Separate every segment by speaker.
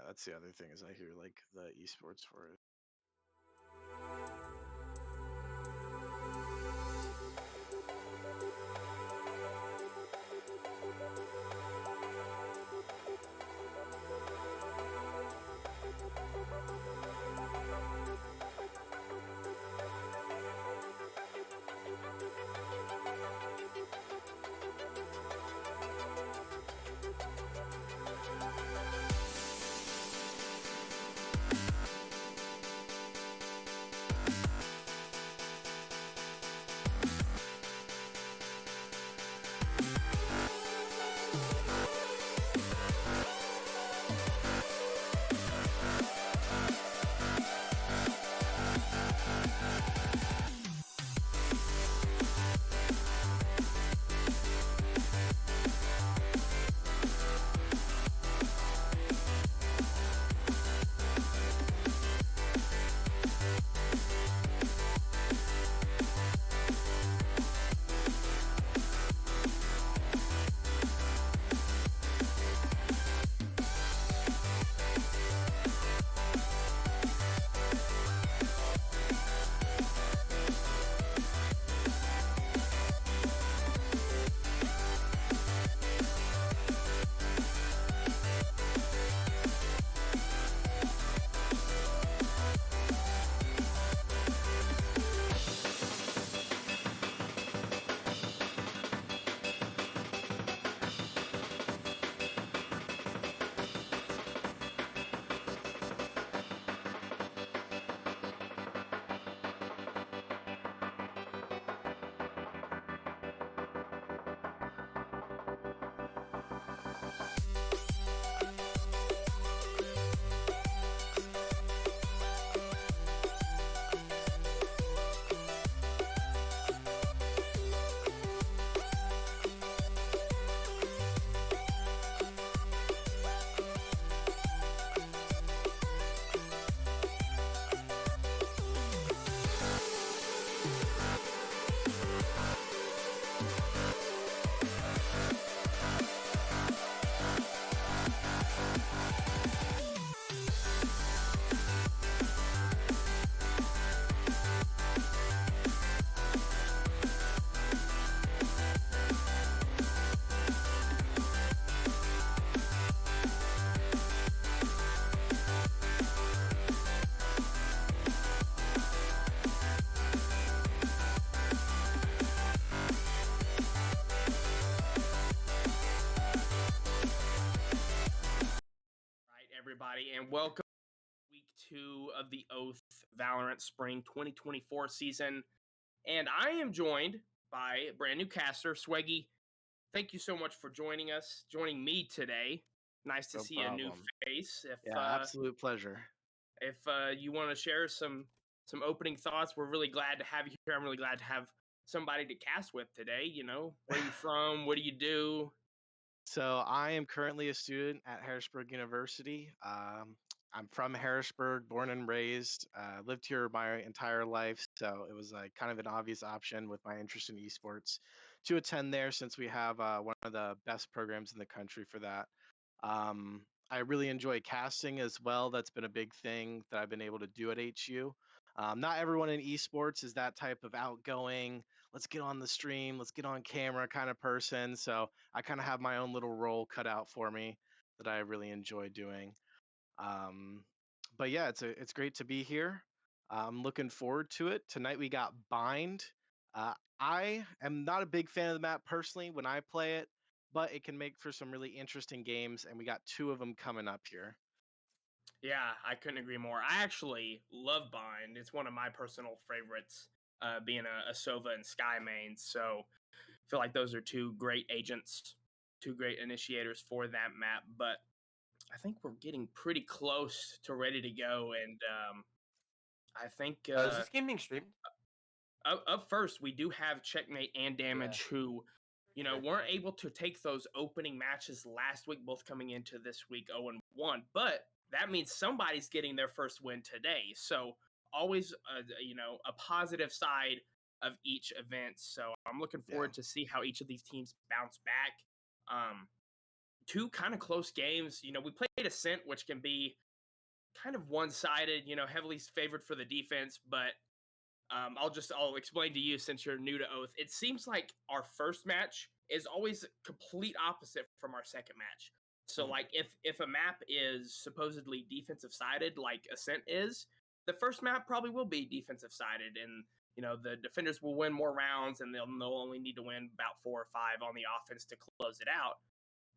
Speaker 1: that's the other thing is I hear like the esports for it.
Speaker 2: Right, everybody, and welcome to week 2 of the Oath Valorant Spring 2024 season. And I am joined by a brand new caster, Swaggy. Thank you so much for joining me today. Nice to
Speaker 1: No
Speaker 2: see a new
Speaker 1: problem.
Speaker 2: face.
Speaker 1: Yeah, absolute pleasure.
Speaker 2: If you want to share some opening thoughts, we're really glad to have you here. I'm really glad to have somebody to cast with today. Where are you from? What do you do?
Speaker 1: So I am currently a student at Harrisburg University. I'm from Harrisburg, born and raised. Lived here my entire life, so it was like kind of an obvious option with my interest in esports to attend there since we have one of the best programs in the country for that. I really enjoy casting as well. That's been a big thing that I've been able to do at HU. Not everyone in esports is that type of outgoing, let's get on the stream, let's get on camera kind of person. So I kind of have my own little role cut out for me that I really enjoy doing. Um, but yeah, it's great to be here. I'm looking forward to it. Tonight we got Bind. I am not a big fan of the map personally when I play it, but it can make for some really interesting games, and we got two of them coming up here.
Speaker 2: Yeah, I couldn't agree more. I actually love Bind. It's one of my personal favorites, being a Sova and Sky main. So I feel like those are two great agents, two great initiators for that map. But I think we're getting pretty close to ready to go. And I think
Speaker 3: Is this game being streamed?
Speaker 2: up first, we do have Checkmate and Damage who, weren't able to take those opening matches last week, both coming into this week 0-1. But that means somebody's getting their first win today. So always, a positive side of each event. So I'm looking
Speaker 1: Yeah.
Speaker 2: forward to see how each of these teams bounce back. two kind of close games. We played Ascent, which can be kind of one-sided, heavily favored for the defense, but I'll explain to you since you're new to Oath. It seems like our first match is always complete opposite from our second match. So
Speaker 1: Mhm.
Speaker 2: like if a map is supposedly defensive sided, like Ascent is, the first map probably will be defensive sided, and the defenders will win more rounds, and they'll only need to win about 4 or 5 on the offense to close it out.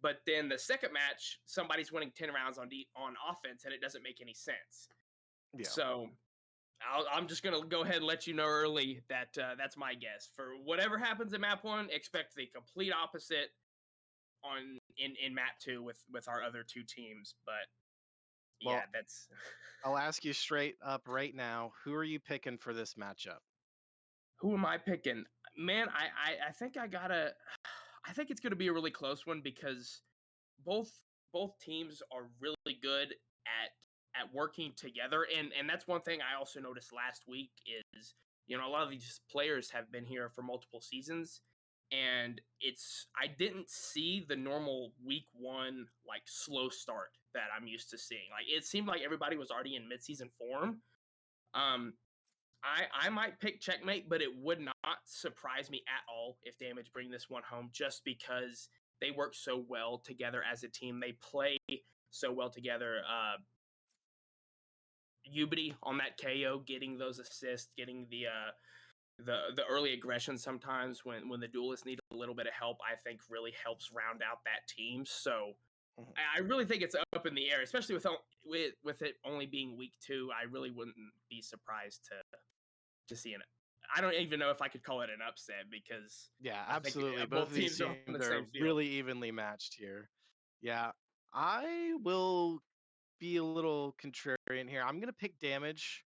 Speaker 2: But then the second match, somebody's winning 10 rounds on offense, and it doesn't make any sense.
Speaker 1: Yeah.
Speaker 2: So I'm just gonna go ahead and let you know early that that's my guess. For whatever happens in map one, expect the complete opposite in map two with our other two teams. But yeah,
Speaker 1: Well,
Speaker 2: that's
Speaker 1: I'll ask you straight up right now, who are you picking for this matchup?
Speaker 2: who am I picking? Man, I think I gotta. I think it's gonna be a really close one because both both teams are really good at working together, and that's one thing I also noticed last week is a lot of these players have been here for multiple seasons, and I didn't see the normal week one like slow start that I'm used to seeing. Like it seemed like everybody was already in midseason form. um I might pick Checkmate, but it would not surprise me at all if Damage bring this one home, just because they work so well together as a team. They play so well together. Ubity on that KO, getting those assists, getting the early aggression sometimes when the duelists need a little bit of help, I think really helps round out that team. So
Speaker 1: Mhm.
Speaker 2: I really think it's up in the air, especially with it only being week two. I really wouldn't be surprised to see it. I don't even know if I could call it an upset because
Speaker 1: Yeah,
Speaker 2: I think
Speaker 1: absolutely. Both
Speaker 2: both
Speaker 1: of these
Speaker 2: teams are on
Speaker 1: teams
Speaker 2: the same
Speaker 1: are
Speaker 2: field.
Speaker 1: really evenly matched here. Yeah, I will be a little contrarian here. I'm gonna pick Damage.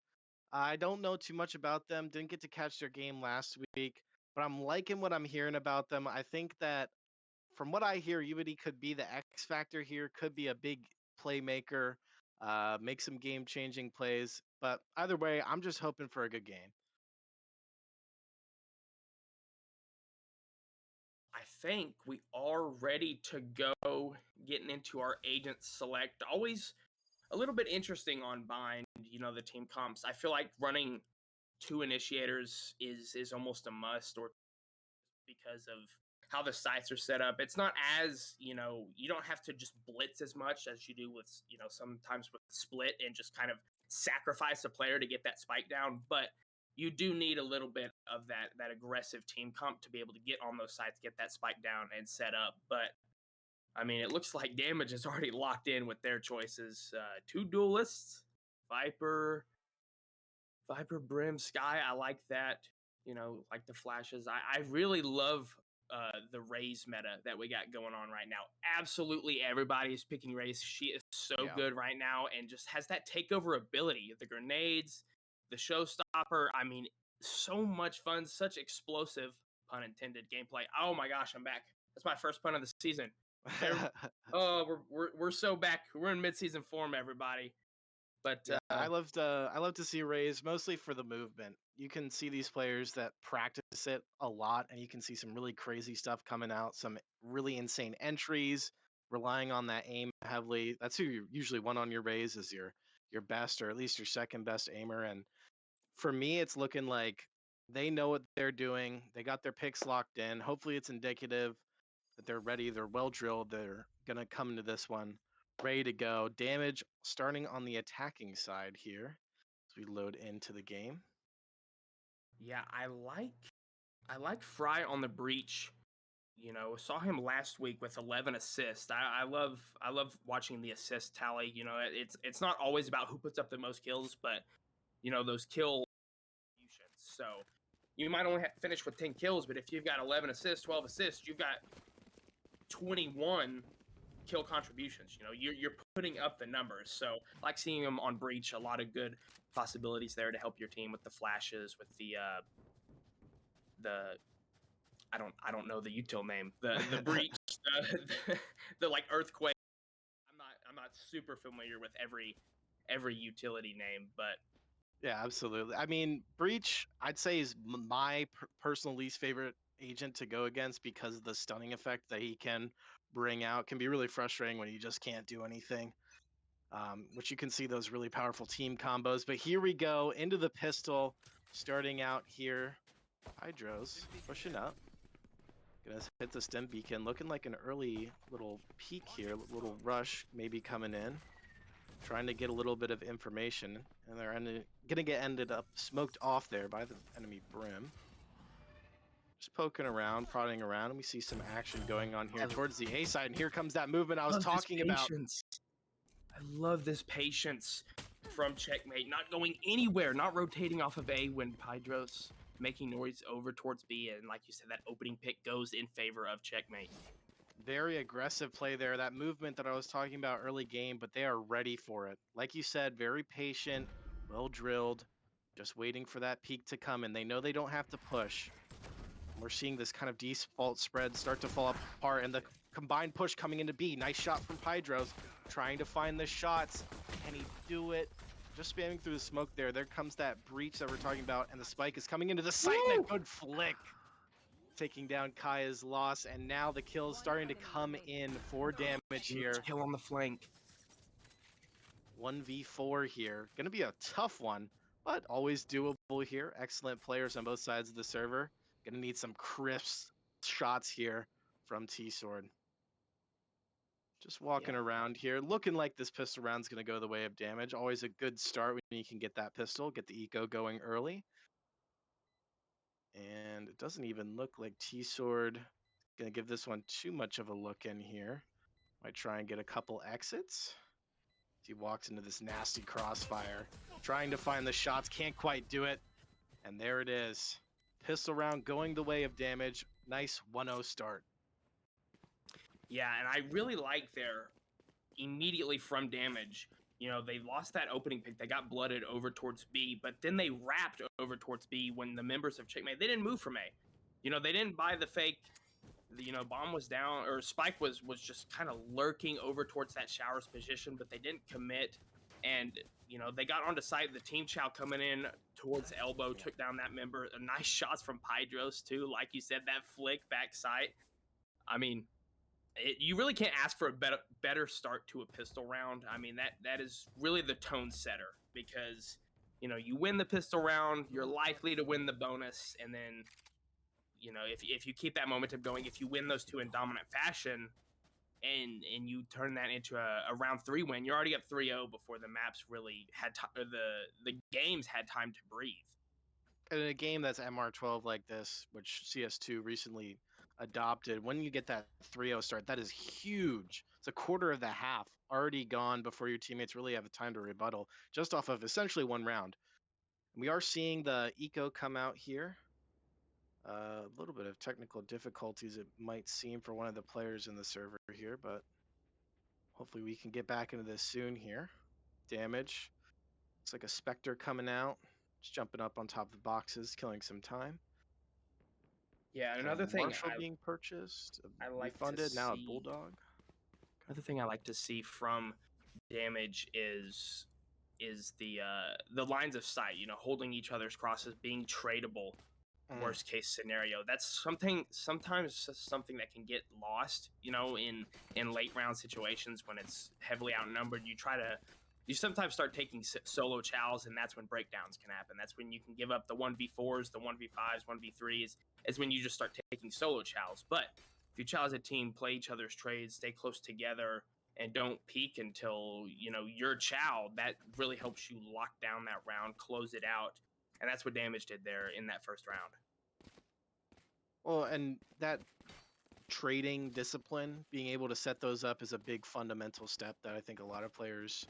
Speaker 1: I don't know too much about them. Didn't get to catch their game last week, but I'm liking what I'm hearing about them. I think that from what I hear, Unity could be the X factor here. Could be a big playmaker, make some game-changing plays. But either way, I'm just hoping for a good game.
Speaker 2: I think we are ready to go getting into our agent select. Always a little bit interesting on Bind, the team comps. I feel like running two initiators is almost a must, or because of how the sites are set up. It's not as, you don't have to just blitz as much as you do with, sometimes with split and just kind of sacrifice a player to get that spike down. But you do need a little bit of that aggressive team comp to be able to get on those sites, get that spike down and set up. But I mean, it looks like Damage is already locked in with their choices. Two duelists, Viper, Brim, Sky. I like that. Like the flashes. I really love the Raze meta that we got going on right now. Absolutely everybody is picking Raze. She is so
Speaker 1: Yeah.
Speaker 2: good right now and just has that takeover ability. The grenades, the showstopper. I mean, so much fun, such explosive, pun intended, gameplay. Oh my gosh, I'm back. That's my first pun of the season. Oh, we're so back. We're in midseason form, everybody. But
Speaker 1: Yeah, I love to see Rays mostly for the movement. You can see these players that practice it a lot, and you can see some really crazy stuff coming out. Some really insane entries, relying on that aim heavily. That's who you usually want on your Rays is your best or at least your second best aimer. And for me, it's looking like they know what they're doing. They got their picks locked in. Hopefully, it's indicative that they're ready. They're well drilled. They're gonna come into this one ready to go. Damage starting on the attacking side here as we load into the game.
Speaker 2: yeah, I like Fry on the breach. Saw him last week with 11 assists. I love watching the assist tally. It's not always about who puts up the most kills, but those kill contributions. So you might only finish with 10 kills, but if you've got 11 assists, 12 assists, you've got 21 kill contributions. You're putting up the numbers. So I like seeing him on breach. A lot of good possibilities there to help your team with the flashes, with the I don't know the util name. The breach, the like earthquake. I'm not super familiar with every utility name, but
Speaker 1: Yeah, absolutely. I mean, Breach, I'd say is my personal least favorite agent to go against because of the stunning effect that he can bring out can be really frustrating when you just can't do anything. Which you can see those really powerful team combos. But here we go into the pistol, starting out here. Hydros pushing up. Gonna hit the stem beacon, looking like an early little peek here, little rush maybe coming in. Trying to get a little bit of information, and they're gonna get ended up smoked off there by the enemy Brim. Just poking around, prodding around, and we see some action going on here towards the A side, and here comes that movement I was talking about.
Speaker 2: I love this patience from Checkmate, not going anywhere, not rotating off of A when Pydros making noise over towards B, and like you said, that opening pick goes in favor of Checkmate.
Speaker 1: Very aggressive play there, that movement that I was talking about early game, but they are ready for it. Like you said, very patient, well drilled, just waiting for that peak to come, and they know they don't have to push. We're seeing this kind of default spread start to fall apart, and the combined push coming into B. Nice shot from Pydros, trying to find the shots. Can he do it? Just spamming through the smoke there. There comes that breach that we're talking about, and the spike is coming into the site, and a good flick. Taking down Kaya's loss, and now the kill is starting to come in for damage here.
Speaker 2: Kill on the flank.
Speaker 1: 1v4 here. Gonna be a tough one, but always doable here. Excellent players on both sides of the server. Gonna need some crisp shots here from T-Sword. Just walking around here, looking like this pistol round's gonna go the way of damage. Always a good start when you can get that pistol, get the eco going early. And it doesn't even look like T-Sword gonna give this one too much of a look in here. Might try and get a couple exits. He walks into this nasty crossfire, trying to find the shots, can't quite do it. And there it is. Pistol round going the way of damage. Nice 1-0 start.
Speaker 2: Yeah, and I really like their immediately from damage. You know, they lost that opening pick. They got blooded over towards B, but then they wrapped over towards B when the members of Checkmate, they didn't move from A. You know, they didn't buy the fake, you know, bomb was down, or Spike was just kind of lurking over towards that showers position, but they didn't commit. And, you know, they got onto site. The team chow coming in towards elbow, took down that member. Nice shots from Pydros, too. Like you said, that flick back sight. I mean, you really can't ask for a better start to a pistol round. I mean, that is really the tone setter, because, you know, you win the pistol round, you're likely to win the bonus, and then, you know, if you keep that momentum going, if you win those two in dominant fashion, and you turn that into a round 3 win, you're already up 3-0 before the maps really had the games had time to breathe.
Speaker 1: In a game that's MR12 like this, which CS2 recently adopted, when you get that 3-0 start, that is huge. It's a quarter of the half already gone before your teammates really have a time to rebuttal, just off of essentially one round. We are seeing the eco come out here. A little bit of technical difficulties, it might seem, for one of the players in the server here, but hopefully we can get back into this soon here. Damage. Looks like a Spectre coming out. Just jumping up on top of the boxes, killing some time.
Speaker 2: Yeah, another thing,
Speaker 1: Marshall being purchased,
Speaker 2: I like
Speaker 1: refunded,
Speaker 2: to
Speaker 1: now a
Speaker 2: see,
Speaker 1: Bulldog.
Speaker 2: Another thing I like to see from damage is the lines of sight. You know, holding each other's crosses, being tradable. Worst case scenario. That's sometimes something that can get lost. You know, in late round situations when it's heavily outnumbered, you sometimes start taking solo chows, and that's when breakdowns can happen. That's when you can give up the 1v4s, the 1v5s, 1v3s. It's when you just start taking solo chows. But if you chow as a team, play each other's trades, stay close together, and don't peek until, you know, you're chow, that really helps you lock down that round, close it out. And that's what damage did there in that first round.
Speaker 1: Well, and that trading discipline, being able to set those up, is a big fundamental step that I think a lot of players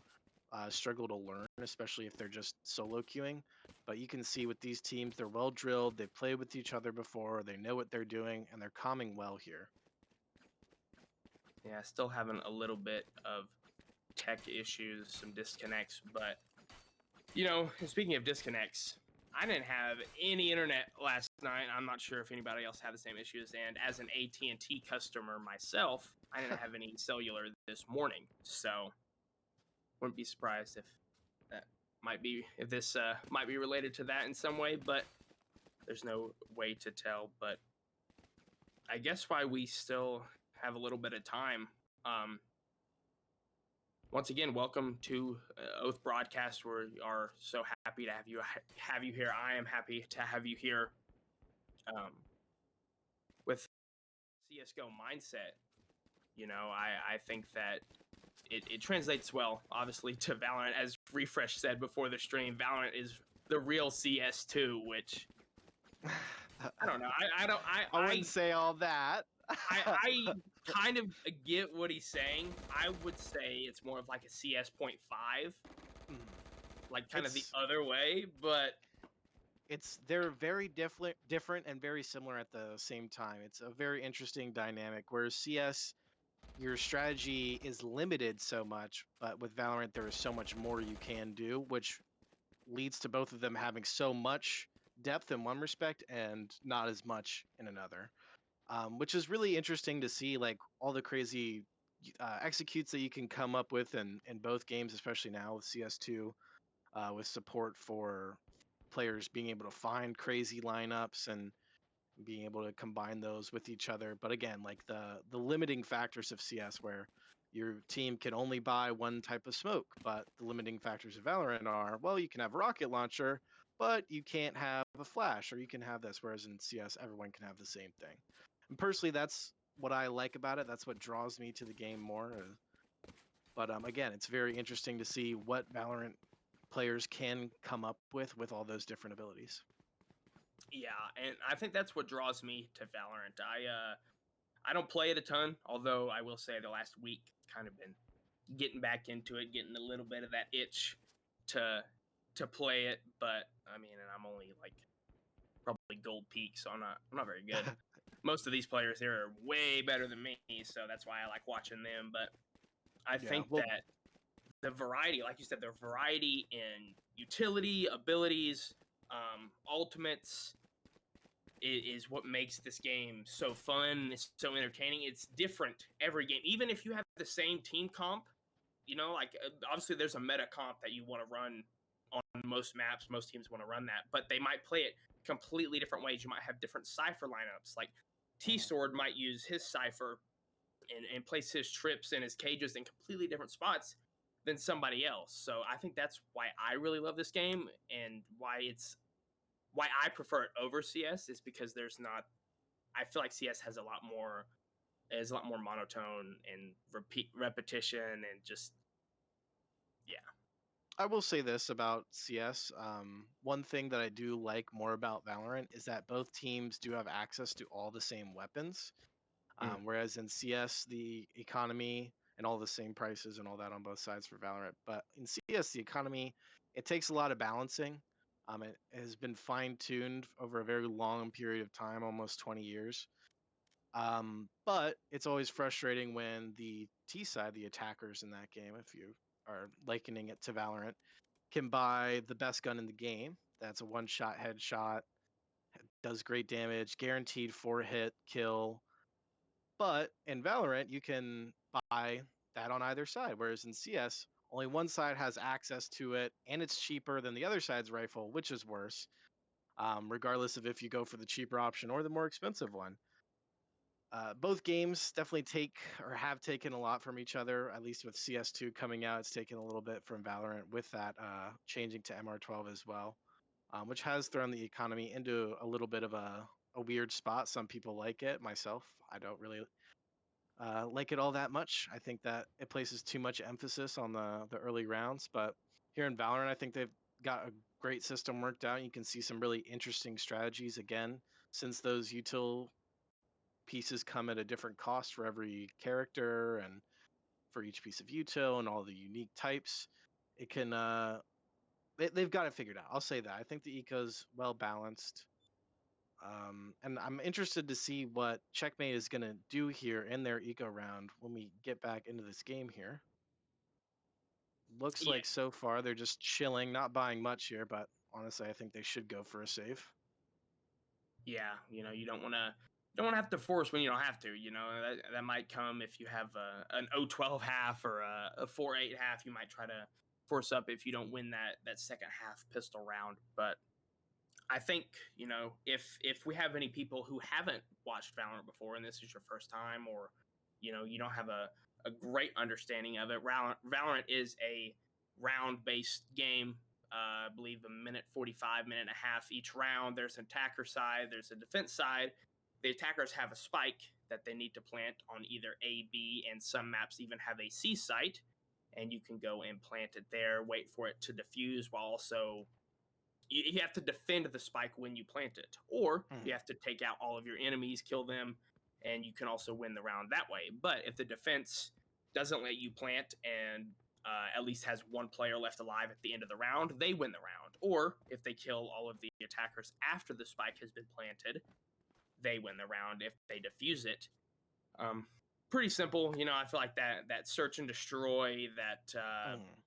Speaker 1: struggle to learn, especially if they're just solo queuing. But you can see with these teams, they're well drilled, they've played with each other before, they know what they're doing, and they're calming well here.
Speaker 2: Yeah, still having a little bit of tech issues, some disconnects, but, you know, speaking of disconnects, I didn't have any internet last night. I'm not sure if anybody else had the same issues, and as an AT&T customer myself, I didn't have any cellular this morning, so wouldn't be surprised if this might be related to that in some way, but there's no way to tell. But I guess why we still have a little bit of time. Um, Once again, welcome to Oath Broadcast. We are so happy to have you here. I am happy to have you here. Um, with CS:GO mindset, I think that it translates well, obviously, to Valorant. As Refresh said before the stream, Valorant is the real CS2, which I don't know. I don't.
Speaker 1: I wouldn't say all that.
Speaker 2: I kind of get what he's saying. I would say it's more of like a CS.5,
Speaker 1: Mm.
Speaker 2: like kind of the
Speaker 1: It's
Speaker 2: other way, but
Speaker 1: they're very different and very similar at the same time. It's a very interesting dynamic. Whereas CS, your strategy is limited so much, but with Valorant there is so much more you can do, which leads to both of them having so much depth in one respect and not as much in another. Which is really interesting to see, like all the crazy executes that you can come up with in both games, especially now with CS2, with support for players being able to find crazy lineups and being able to combine those with each other. But again, like the limiting factors of CS, where your team can only buy one type of smoke, but the limiting factors of Valorant are, well, you can have a rocket launcher, but you can't have a flash, or you can have this. Whereas in CS, everyone can have the same thing. And personally, that's what I like about it. That's what draws me to the game more. But again, it's very interesting to see what Valorant players can come up with all those different abilities.
Speaker 2: yeah, and I think that's what draws me to Valorant. I don't play it a ton, although I will say the last week kind of been getting back into it, getting a little bit of that itch to to play it. But I mean, and I'm only like probably gold peak, so I'm not very good. Most of these players here are way better than me, so that's why I like watching them. But I
Speaker 1: Yeah,
Speaker 2: think
Speaker 1: well,
Speaker 2: that the variety, like you said, the variety in utility, abilities, ultimates is what makes this game so fun. It's so entertaining. It's different every game. Even if you have the same team comp, like obviously there's a meta comp that you want to run on most maps. Most teams want to run that, but they might play it completely different ways. You might have different Cypher lineups. Like T Sword might use his Cypher and place his trips and his cages in completely different spots than somebody else. So I think that's why I really love this game, and why I prefer it over CS is because there's not. I feel like CS has a lot more is a lot more monotone and repetition and just yeah.
Speaker 1: I will say this about CS. One thing that I do like more about Valorant is that both teams do have access to all the same weapons.
Speaker 2: Mm.
Speaker 1: Whereas in CS, the economy and all the same prices and all that on both sides for Valorant. But in CS, the economy, it takes a lot of balancing. It has been fine tuned over a very long period of time, almost 20 years. But it's always frustrating when the T side, the attackers in that game, if you are likening it to Valorant, can buy the best gun in the game. That's a one-shot headshot, does great damage, guaranteed 4-hit kill. But in Valorant, you can buy that on either side, whereas in CS, only one side has access to it, and it's cheaper than the other side's rifle, which is worse, regardless of if you go for the cheaper option or the more expensive one. Both games definitely take or have taken a lot from each other. At least with CS2 coming out, it's taken a little bit from Valorant with that changing to MR12 as well, which has thrown the economy into a little bit of a weird spot. Some people like it. Myself, I don't really like it all that much. I think that it places too much emphasis on the early rounds. But here in Valorant, I think they've got a great system worked out. You can see some really interesting strategies again, since those util pieces come at a different cost for every character and for each piece of util and all the unique types. It can they've got it figured out. I'll say that. I think the eco's well balanced. And I'm interested to see what Checkmate is going to do here in their eco round when we get back into this game here. Looks
Speaker 2: Yeah,
Speaker 1: like so far they're just chilling, not buying much here, but honestly, I think they should go for a save.
Speaker 2: yeah. You don't want to have to force when you don't have to. That might come if you have an 0-12 half or a 4-8 half. You might try to force up if you don't win that second half pistol round. But I think if we have any people who haven't watched Valorant before and this is your first time, or you don't have a great understanding of it. Valorant is a round based game. I believe a minute 45, minute and a half each round. There's an attacker side, there's a defense side. The attackers have a spike that they need to plant on either A, B, and some maps even have a C site. And you can go and plant it there, wait for it to diffuse while also you have to defend the spike when you plant it, or you
Speaker 1: Mhm.
Speaker 2: have to take out all of your enemies, kill them, and you can also win the round that way. But if the defense doesn't let you plant and at least has one player left alive at the end of the round, they win the round. Or if they kill all of the attackers after the spike has been planted, they win the round if they defuse it. Um, Pretty simple, I feel like that search and destroy, that
Speaker 1: Mhm.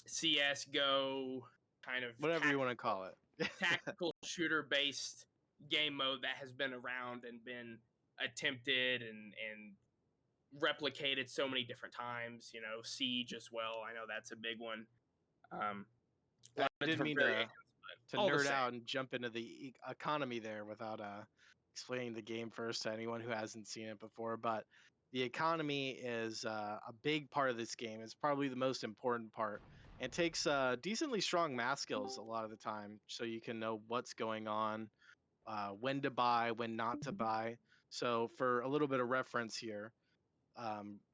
Speaker 2: CS:GO kind of
Speaker 1: Whatever you want to call it.
Speaker 2: tactical shooter based game mode that has been around and been attempted and replicated so many different times. Siege as well. I know that's a big one. Um, a
Speaker 1: I
Speaker 2: lot of
Speaker 1: didn't
Speaker 2: different
Speaker 1: mean
Speaker 2: variations,
Speaker 1: to
Speaker 2: but all the
Speaker 1: nerd
Speaker 2: same.
Speaker 1: out and jump into the economy there without explaining the game first to anyone who hasn't seen it before. But the economy is a big part of this game. It's probably the most important part. It takes decently strong math skills a lot of the time, so you can know what's going on, when to buy, when not to buy. So, for a little bit of reference here,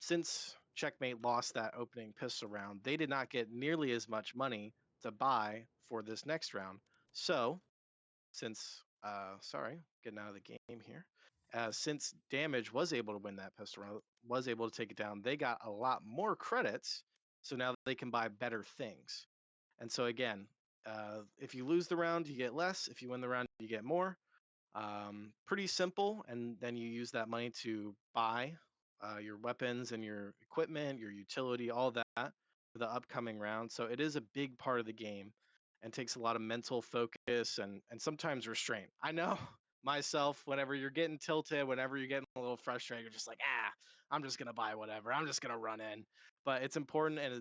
Speaker 1: since Checkmate lost that opening pistol round, they did not get nearly as much money to buy for this next round. So, since sorry, getting out of the game here. Since Damage was able to win that pistol round, was able to take it down, they got a lot more credits. So now they can buy better things. And so again, if you lose the round, you get less. If you win the round, you get more. Pretty simple, and then you use that money to buy your weapons and your equipment, your utility, all that for the upcoming round. So it is a big part of the game and takes a lot of mental focus and sometimes restraint. I know myself, whenever you're getting tilted, whenever you're getting a little frustrated, you're just like, I'm just gonna buy whatever. I'm just gonna run in. But it's important at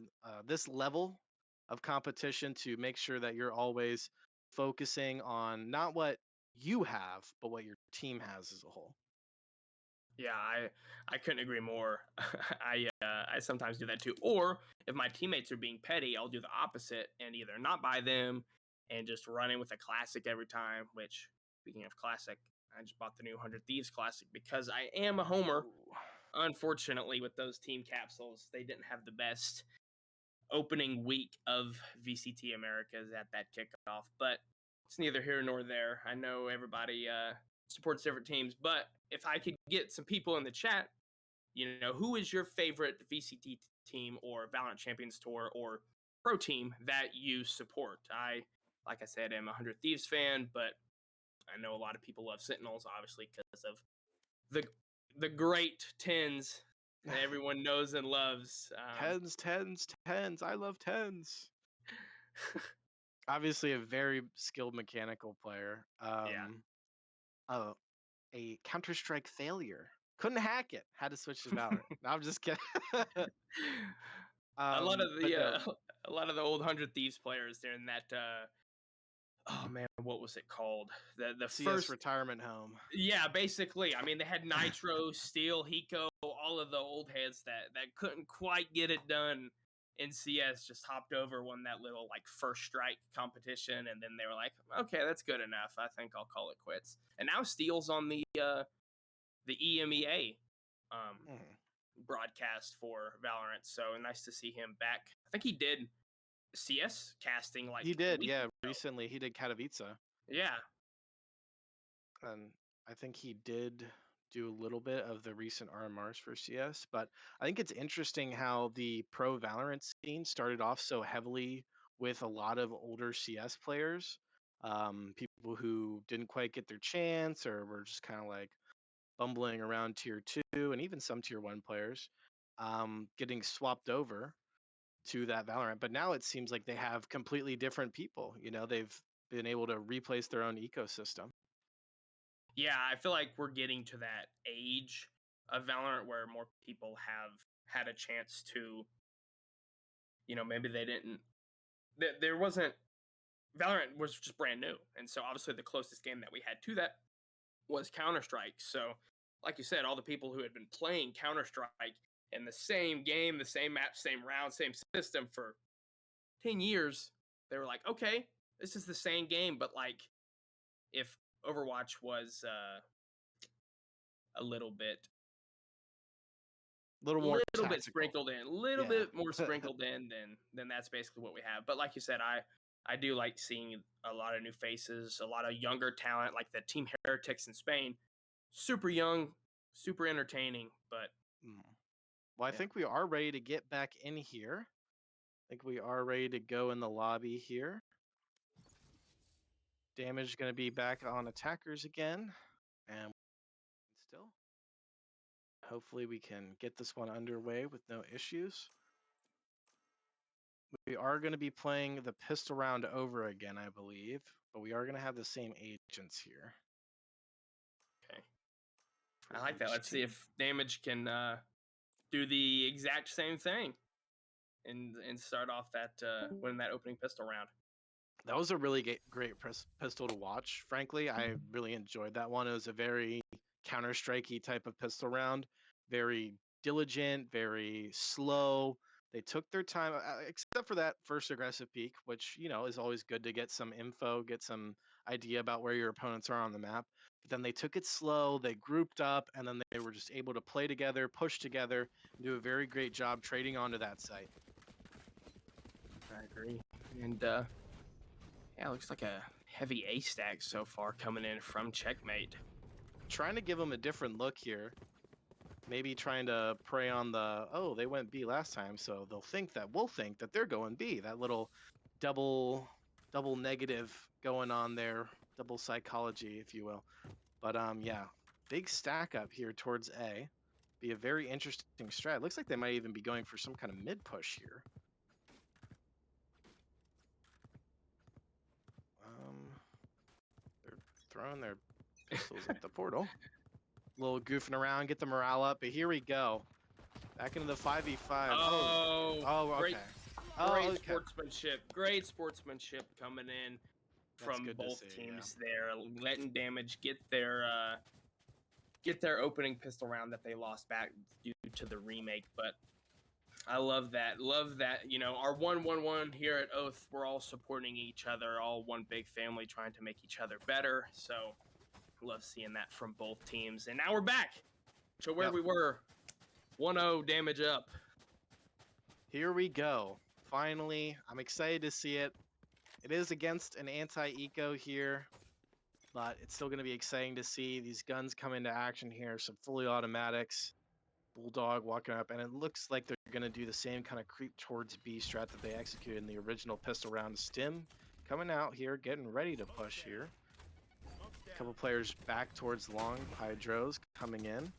Speaker 1: this level of competition to make sure that you're always focusing on not what you have, but what your team has as a whole.
Speaker 2: Yeah, I couldn't agree more. I sometimes do that too. Or if my teammates are being petty, I'll do the opposite and either not buy them and just run in with a classic every time. Which, speaking of classic, I just bought the new 100 Thieves classic because I am a homer.
Speaker 1: Ooh.
Speaker 2: Unfortunately, with those team capsules, they didn't have the best opening week of VCT Americas at that kickoff, but it's neither here nor there. I know everybody supports different teams, but if I could get some people in the chat, who is your favorite VCT team or Valorant Champions Tour or pro team that you support? Like I said, am a 100 Thieves fan, but I know a lot of people love Sentinels, obviously, because of the the great tens that everyone knows and loves.
Speaker 1: Tens, tens, tens. I love tens. Obviously, a very skilled mechanical player.
Speaker 2: Yeah.
Speaker 1: Oh, a Counter Strike failure. Couldn't hack it. Had to switch to Valorant. No, I'm just kidding.
Speaker 2: a lot of
Speaker 1: But
Speaker 2: the
Speaker 1: no,
Speaker 2: a lot of the old 100 Thieves players during that oh man, what was it called? The
Speaker 1: CS
Speaker 2: first
Speaker 1: retirement home.
Speaker 2: Yeah, basically. I mean, they had Nitro, Steel, Hiko, all of the old heads that couldn't quite get it done in CS, just hopped over, won that little like first strike competition, and then they were like, okay, that's good enough. I think I'll call it quits. And now Steel's on the EMEA um
Speaker 1: Mhm.
Speaker 2: broadcast for Valorant. So nice to see him back. I think he did CS casting like
Speaker 1: He
Speaker 2: a
Speaker 1: did,
Speaker 2: week
Speaker 1: yeah.
Speaker 2: ago.
Speaker 1: Recently, he did Katowice,
Speaker 2: Yeah.
Speaker 1: and I think he did do a little bit of the recent RMRs for CS. But I think it's interesting how the pro Valorant scene started off so heavily with a lot of older CS players, people who didn't quite get their chance or were just kind of like bumbling around tier two, and even some tier one players getting swapped over to that Valorant. But now it seems like they have completely different people. They've been able to replace their own ecosystem.
Speaker 2: Yeah, I feel like we're getting to that age of Valorant where more people have had a chance to, maybe they didn't. There wasn't. Valorant was just brand new, and so obviously the closest game that we had to that was Counter Strike. So like you said, all the people who had been playing Counter-Strike in the same game, the same map, same round, same system for 10 years, they were like, okay, this is the same game, but like if Overwatch was a
Speaker 1: A little more
Speaker 2: little bit
Speaker 1: tactical.
Speaker 2: sprinkled in, a little
Speaker 1: Yeah.
Speaker 2: bit more sprinkled in, then that's basically what we have. But like you said, I do like seeing a lot of new faces, a lot of younger talent, like the Team Heretics in Spain, super young, super entertaining. But
Speaker 1: Mm. Well, I
Speaker 2: yeah,
Speaker 1: think we are ready to get back in here. I think we are ready to go in the lobby here. Damage is going to be back on attackers again. And still, hopefully we can get this one underway with no issues. We are going to be playing the pistol round over again, I believe, but we are going to have the same agents here.
Speaker 2: okay, I like that. Let's see if Damage can do the exact same thing and start off that winning that opening pistol round.
Speaker 1: That was a really great pistol to watch. Frankly, I really enjoyed that one. It was a very Counter-Strikey type of pistol round, very diligent, very slow. They took their time, except for that first aggressive peek, which is always good to get some info, get some idea about where your opponents are on the map. But then they took it slow, they grouped up, and then they were just able to play together, push together, and do a very great job trading onto that site.
Speaker 2: I agree. And yeah, looks like a heavy A stack so far coming in from Checkmate.
Speaker 1: Trying to give them a different look here. Maybe trying to prey on the, they went B last time, so we'll think that they're going B. That little double negative going on there, double psychology, if you will. But yeah, big stack up here towards A. Be a very interesting strat. Looks like they might even be going for some kind of mid push here. They're throwing their pistols at the portal. A little goofing around, get the morale up, but here we go. Back into the 5v5. Oh,
Speaker 2: Great,
Speaker 1: okay.
Speaker 2: great
Speaker 1: Okay.
Speaker 2: sportsmanship. Great sportsmanship coming in
Speaker 1: That's
Speaker 2: from
Speaker 1: good to
Speaker 2: both
Speaker 1: see,
Speaker 2: teams there, letting Damage get their opening pistol round that they lost back due to the remake. But I love that. Love that, our 1-1-1 here at Oath, we're all supporting each other, all one big family trying to make each other better. So love seeing that from both teams. And now we're back to where we were. 1-0 Damage up.
Speaker 1: Here we go. Finally, I'm excited to see it. It is against an anti-eco here, but it's still going to be exciting to see these guns come into action here. Some fully automatics. Bulldog walking up, and it looks like they're going to do the same kind of creep towards B strat that they executed in the original pistol round. Stim coming out here, getting ready to push here. A couple players back towards long. Hydros coming in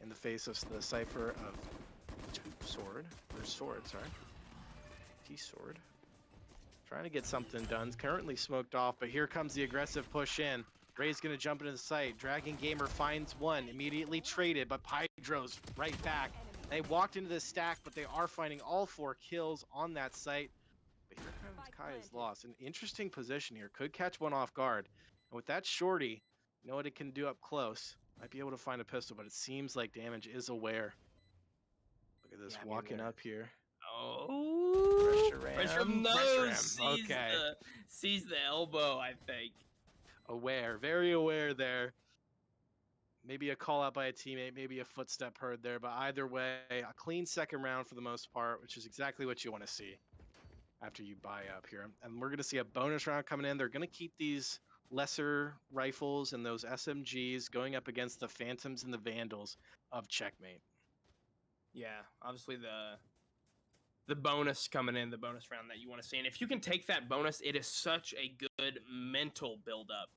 Speaker 1: the face of the Cypher of Sword. Or Sword, sorry. T-Sword. Trying to get something done. Currently smoked off, but here comes the aggressive push in. Ray's going to jump into the site. Dragon Gamer finds one. Immediately traded, but Hydros right back. They walked into the stack, but they are finding all 4 kills on that site. But here comes Kaya's loss. An interesting position here. Could catch one off guard. And with that shorty, you know what it can do up close. Might be able to find a pistol, but it seems like Damage is aware. Look at this walking up here.
Speaker 2: Oh, pressure him.
Speaker 1: Pressure
Speaker 2: Nose.
Speaker 1: him. Okay.
Speaker 2: Sees the elbow, I think.
Speaker 1: Aware. Very aware there. Maybe a call out by a teammate, maybe a footstep heard there, but either way, a clean second round for the most part, which is exactly what you want to see after you buy up here. And we're going to see a bonus round coming in. They're going to keep these lesser rifles and those SMGs going up against the Phantoms and the Vandals of Checkmate.
Speaker 2: Yeah, obviously the bonus coming in, the bonus round that you want to see. And if you can take that bonus, it is such a good mental buildup,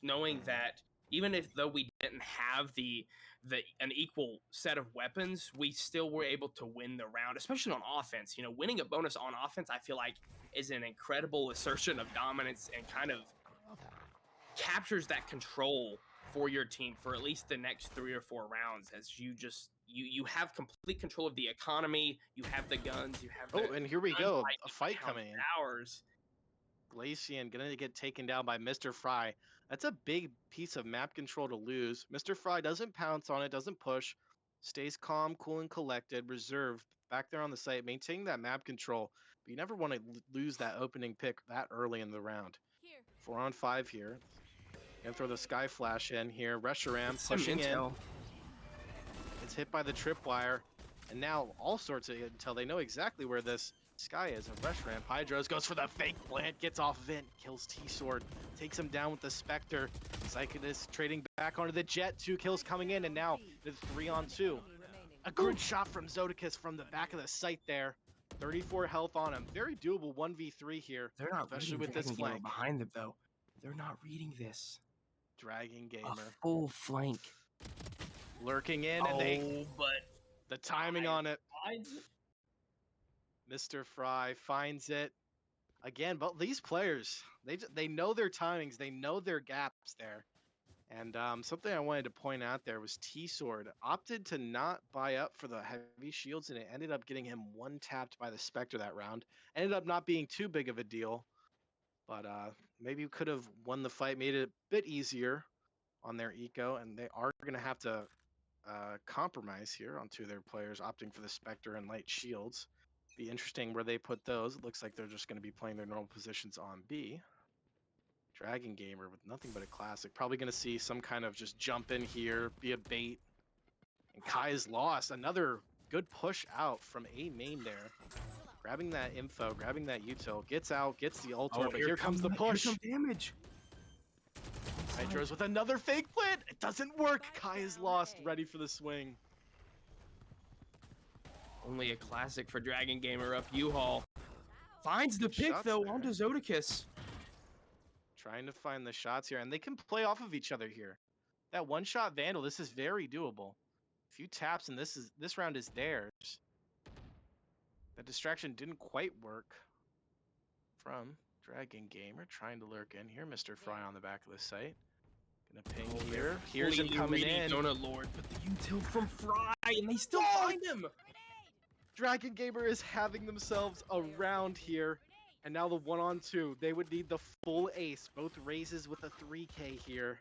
Speaker 2: knowing that even though we didn't have an equal set of weapons, we still were able to win the round, especially on offense. Winning a bonus on offense, I feel like, is an incredible assertion of dominance and kind of captures that control for your team for at least the next 3 or 4 rounds, as you have complete control of the economy, you have the guns, you have
Speaker 1: and here we go, a fight coming in.
Speaker 2: Hours.
Speaker 1: Glacian gonna get taken down by Mr. Fry. That's a big piece of map control to lose. Mr. Fry doesn't pounce on it, doesn't push, stays calm, cool, and collected, reserved back there on the site, maintaining that map control. But you never want to lose that opening pick that early in the round. 4-on-5 here. Gonna throw the Sky Flash in here. Reshiram
Speaker 2: Some
Speaker 1: pushing in.
Speaker 2: intel.
Speaker 1: It's hit by the tripwire. And now all sorts of intel. They know exactly where this Sky is. A Reshiram. Hydros goes for the fake plant. Gets off of it. Kills T-Sword. Takes him down with the Spectre. Psychonist trading back onto the Jet. 2 kills coming in. And now it's 3-on-2. A good shot from Zodicus from the back of the site there. 34 health on him. Very doable 1v3 here.
Speaker 2: They're not
Speaker 1: especially
Speaker 2: reading
Speaker 1: with this
Speaker 2: Dragon Gamer
Speaker 1: flank.
Speaker 2: behind them, though. They're not reading this.
Speaker 1: Dragon Gamer.
Speaker 2: A full flank.
Speaker 1: Lurking in, and the timing on it. Mr. Fry finds it again. But these players, they know their timings, they know their gaps there. And something I wanted to point out there was T-Sword opted to not buy up for the heavy shields, and it ended up getting him one-tapped by the Spectre that round. Ended up not being too big of a deal, but maybe you could have won the fight, made it a bit easier on their eco, and they are going to have to compromise here on 2 of their players, opting for the Spectre and light shields. Be interesting where they put those. It looks like they're just going to be playing their normal positions on B. Dragon Gamer with nothing but a classic. Probably going to see some kind of just jump in here, be a bait. And Kai is lost. Another good push out from A main there. Grabbing that info, grabbing that util. Gets out, gets the ult, but here comes the push.
Speaker 2: Here comes damage.
Speaker 1: Hydros with another fake plant. It doesn't work. Kai is lost, ready for the swing.
Speaker 2: Only a classic for Dragon Gamer up U-Haul. Finds the pick, though, onto Zodicus.
Speaker 1: Trying to find the shots here, and they can play off of each other here. That one-shot Vandal, this is very doable. A few taps, and this round is theirs. That distraction didn't quite work from Dragon Gamer. Trying to lurk in here. Mr. Fry on the back of the site. Gonna ping here. Here's him coming in.
Speaker 2: Donut Lord, but the util from Fry, and they still find him.
Speaker 1: Dragon Gamer is having themselves a round here. And now the 1-on-2. They would need the full ace. Both raises with a 3K here.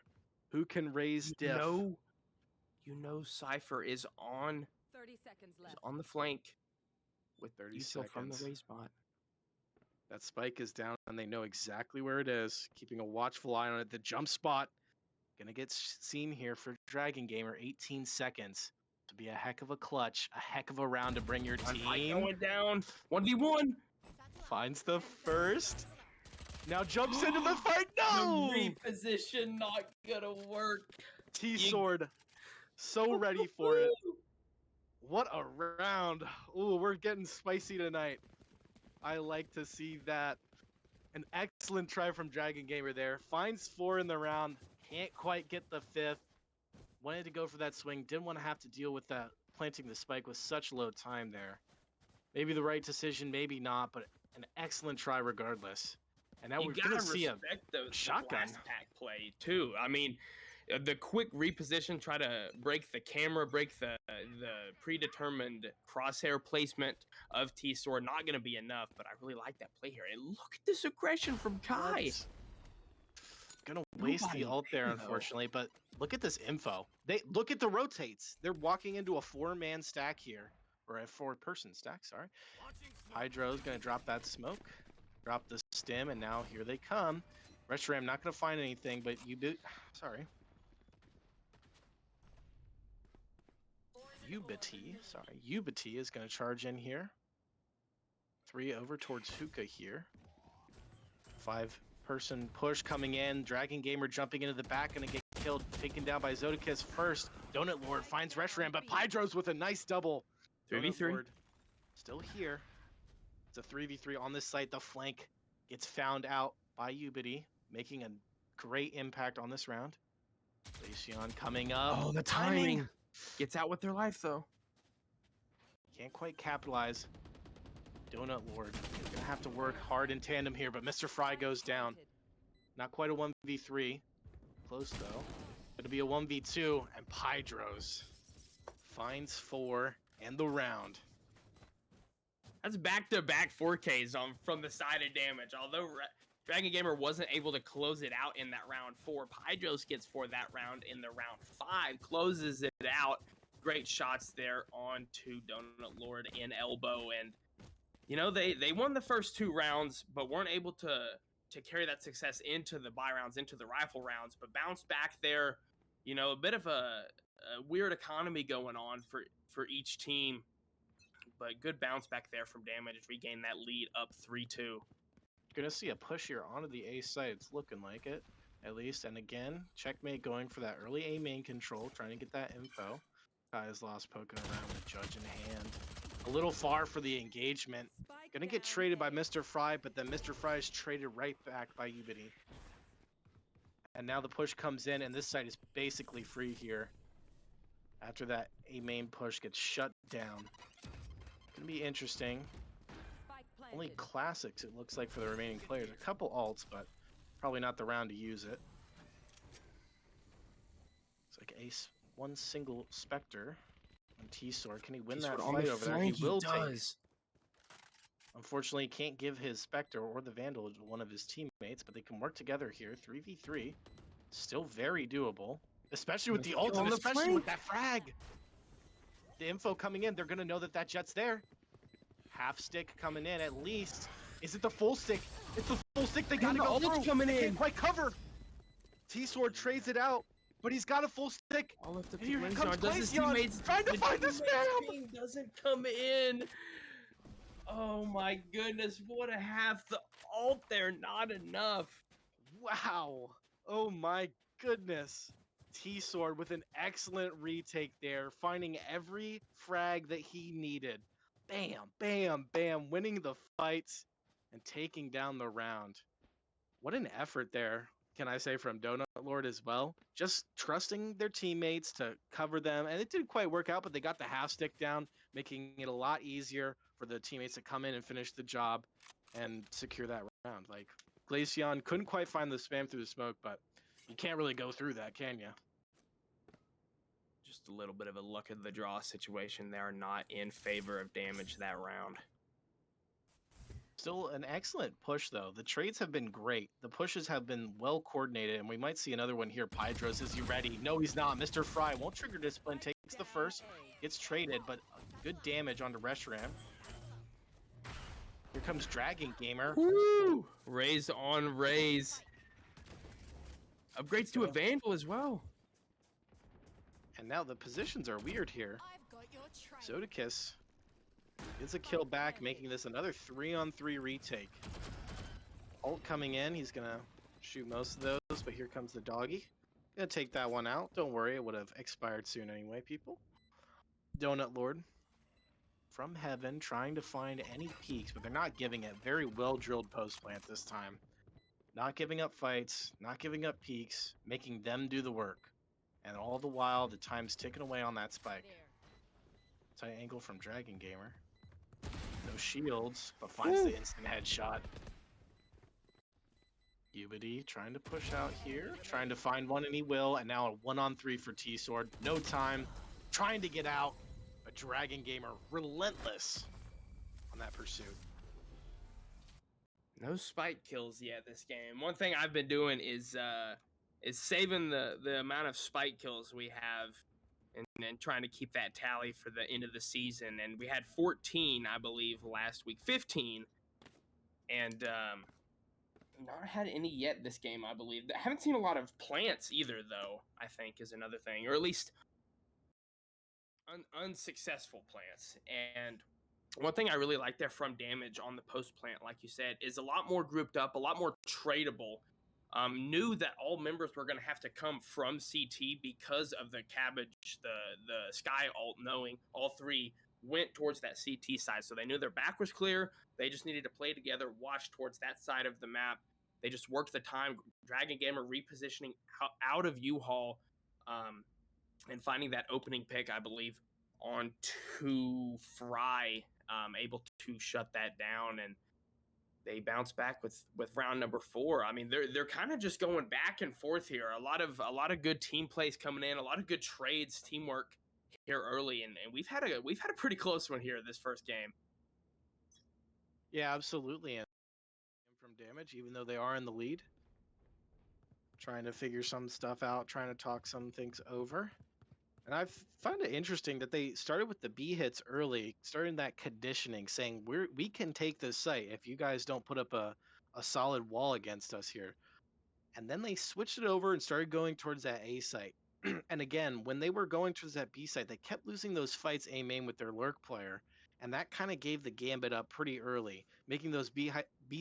Speaker 1: Who can raise diff?
Speaker 2: You know Cypher is on
Speaker 3: 30 seconds left.
Speaker 2: on the flank with
Speaker 1: 30
Speaker 2: util from the
Speaker 1: seconds.
Speaker 2: raise spot.
Speaker 1: That spike is down, and they know exactly where it is. Keeping a watchful eye on it. The jump spot. Gonna get seen here for Dragon Gamer. 18 seconds. To be a heck of a clutch. A heck of a round to bring your team.
Speaker 2: Going down. 1v1.
Speaker 1: Finds the first. Now jumps into the fight. No!
Speaker 2: The reposition not gonna work.
Speaker 1: T-Sword. So ready for it. What a round. Ooh, we're getting spicy tonight. I like to see that. An excellent try from Dragon Gamer there. Finds 4 in the round. Can't quite get the 5th. Wanted to go for that swing. Didn't want to have to deal with that planting the spike with such low time there. Maybe the right decision, maybe not, but an excellent try regardless. And now we're going to see a shotgun
Speaker 2: attack play too. I mean, the quick reposition, try to break the camera, break the predetermined crosshair placement of T-Sword. Not going to be enough, but I really like that play here. And look at this aggression from Kai.
Speaker 1: Gonna waste the ult there, unfortunately, but look at this info. Look at the rotates. They're walking into a 4-man stack here, or a 4-person stack, sorry. Hydro's gonna drop that smoke, drop the stim, and now here they come. Reshiram not gonna find anything, but Ubiti is gonna charge in here. 3 over towards Hookah here. 5-person push coming in. Dragon Gamer jumping into the back, gonna get killed, taken down by Zodicus first. Donut Lord finds Reshiram, but Pydros with a nice double.
Speaker 2: 3v3.
Speaker 1: Still here. It's a 3v3 on this site. The flank gets found out by Ubiti, making a great impact on this round. Glacian coming up.
Speaker 2: Oh, the timing. Gets out with their life, though.
Speaker 1: Can't quite capitalize. Donut Lord. Gonna have to work hard in tandem here, but Mr. Fry goes down. Not quite a 1v3. Close, though. Gonna be a 1v2, and Pydros finds 4 and the round.
Speaker 2: That's back-to-back 4Ks from the side of damage. Although Dragon Gamer wasn't able to close it out in that round 4. Pydros gets for that round in the round 5, closes it out. Great shots there onto Donut Lord in elbow, and you know they won the first 2 rounds, but weren't able to carry that success into the buy rounds, into the rifle rounds, but bounced back there. You know, a bit of a weird economy going on for each team, but good bounce back there from Damage, regain that lead up 3-2.
Speaker 1: Gonna see a push here onto the A site. It's looking like it, at least. And again, Checkmate going for that early A main control, trying to get that info. Guys lost poking around with Judge in hand. A little far for the engagement. Gonna get traded by Mr. Fry, but then Mr. Fry is traded right back by Ubity. And now the push comes in, and this site is basically free here. After that A main push gets shut down. Gonna be interesting. Only classics, it looks like, for the remaining players. A couple alts, but probably not the round to use it. It's like Ace, one single Spectre on T-Sword. Can he win that fight over there? He will take. Unfortunately, he can't give his Spectre or the Vandal to one of his teammates, but they can work together here. 3v3. Still very doable. Especially with the ult, and especially with that frag. The info coming in, they're going to know that that Jet's there. Half stick coming in at least. Is it the full stick? It's the full stick. They gotta go through. They can't quite cover. T-Sword trades it out, but he's got a full stick. And here comes Glaceon trying to find the spam.
Speaker 2: Doesn't come in. Oh my goodness, what a half the ult there, not enough.
Speaker 1: Wow. Oh my goodness. T-Sword with an excellent retake there, finding every frag that he needed. Bam, bam, bam, winning the fights and taking down the round. What an effort there, can I say, from Donut Lord as well. Just trusting their teammates to cover them, and it didn't quite work out, but they got the half stick down, making it a lot easier for the teammates to come in and finish the job and secure that round. Like, Glaceon couldn't quite find the spam through the smoke, but you can't really go through that, can you?
Speaker 2: Just a little bit of a luck of the draw situation there, not in favor of Damage that round.
Speaker 1: Still an excellent push, though. The trades have been great. The pushes have been well coordinated, and we might see another one here. Pydros, is he ready? No, he's not. Mr. Fry won't trigger discipline, takes the first, gets traded, but good damage onto Reshiram. Here comes Dragon Gamer.
Speaker 2: Woo! Raise on raise. Upgrades to a Vandal as well.
Speaker 1: And now the positions are weird here. Zodicus gets a kill back, making this another 3-on-3 retake. Ult coming in, he's gonna shoot most of those, but here comes the doggy. Gonna take that one out. Don't worry, it would have expired soon anyway, people. Donut Lord from heaven, trying to find any peaks, but they're not giving it. Very well-drilled post plant this time. Not giving up fights, not giving up peaks, making them do the work. And all the while, the time's ticking away on that spike. Tight angle from Dragon Gamer. No shields, but finds the instant headshot. Ubity trying to push out here, trying to find one, and he will. And now a 1-on-3 for T-Sword. No time, trying to get out. But Dragon Gamer relentless on that pursuit.
Speaker 2: No spike kills yet this game. One thing I've been doing is saving the amount of spike kills we have and trying to keep that tally for the end of the season. And we had 14, I believe, last week. 15. And not had any yet this game, I believe. I haven't seen a lot of plants either, though, I think, is another thing. Or at least unsuccessful plants. And one thing I really like there from Damage on the post plant, like you said, is a lot more grouped up, a lot more tradable. Knew that all members were going to have to come from CT because of the Cabbage, the Sky ult, knowing all three went towards that CT side. So they knew their back was clear. They just needed to play together, watch towards that side of the map. They just worked the time. Dragon Gamer repositioning out of U-Haul and finding that opening pick, I believe, on to Fry, able to shut that down, and they bounce back with round number 4. I mean, they're kind of just going back and forth here. A lot of good team plays coming in, a lot of good trades, teamwork here early, and we've had a pretty close one here this first game.
Speaker 1: Yeah, absolutely. And from damage, even though they are in the lead. Trying to figure some stuff out, trying to talk some things over. And I found it interesting that they started with the B hits early, starting that conditioning, saying we can take this site if you guys don't put up a solid wall against us here. And then they switched it over and started going towards that A site. And again, when they were going towards that B site, they kept losing those fights A main with their lurk player. And that kind of gave the gambit up pretty early, making those B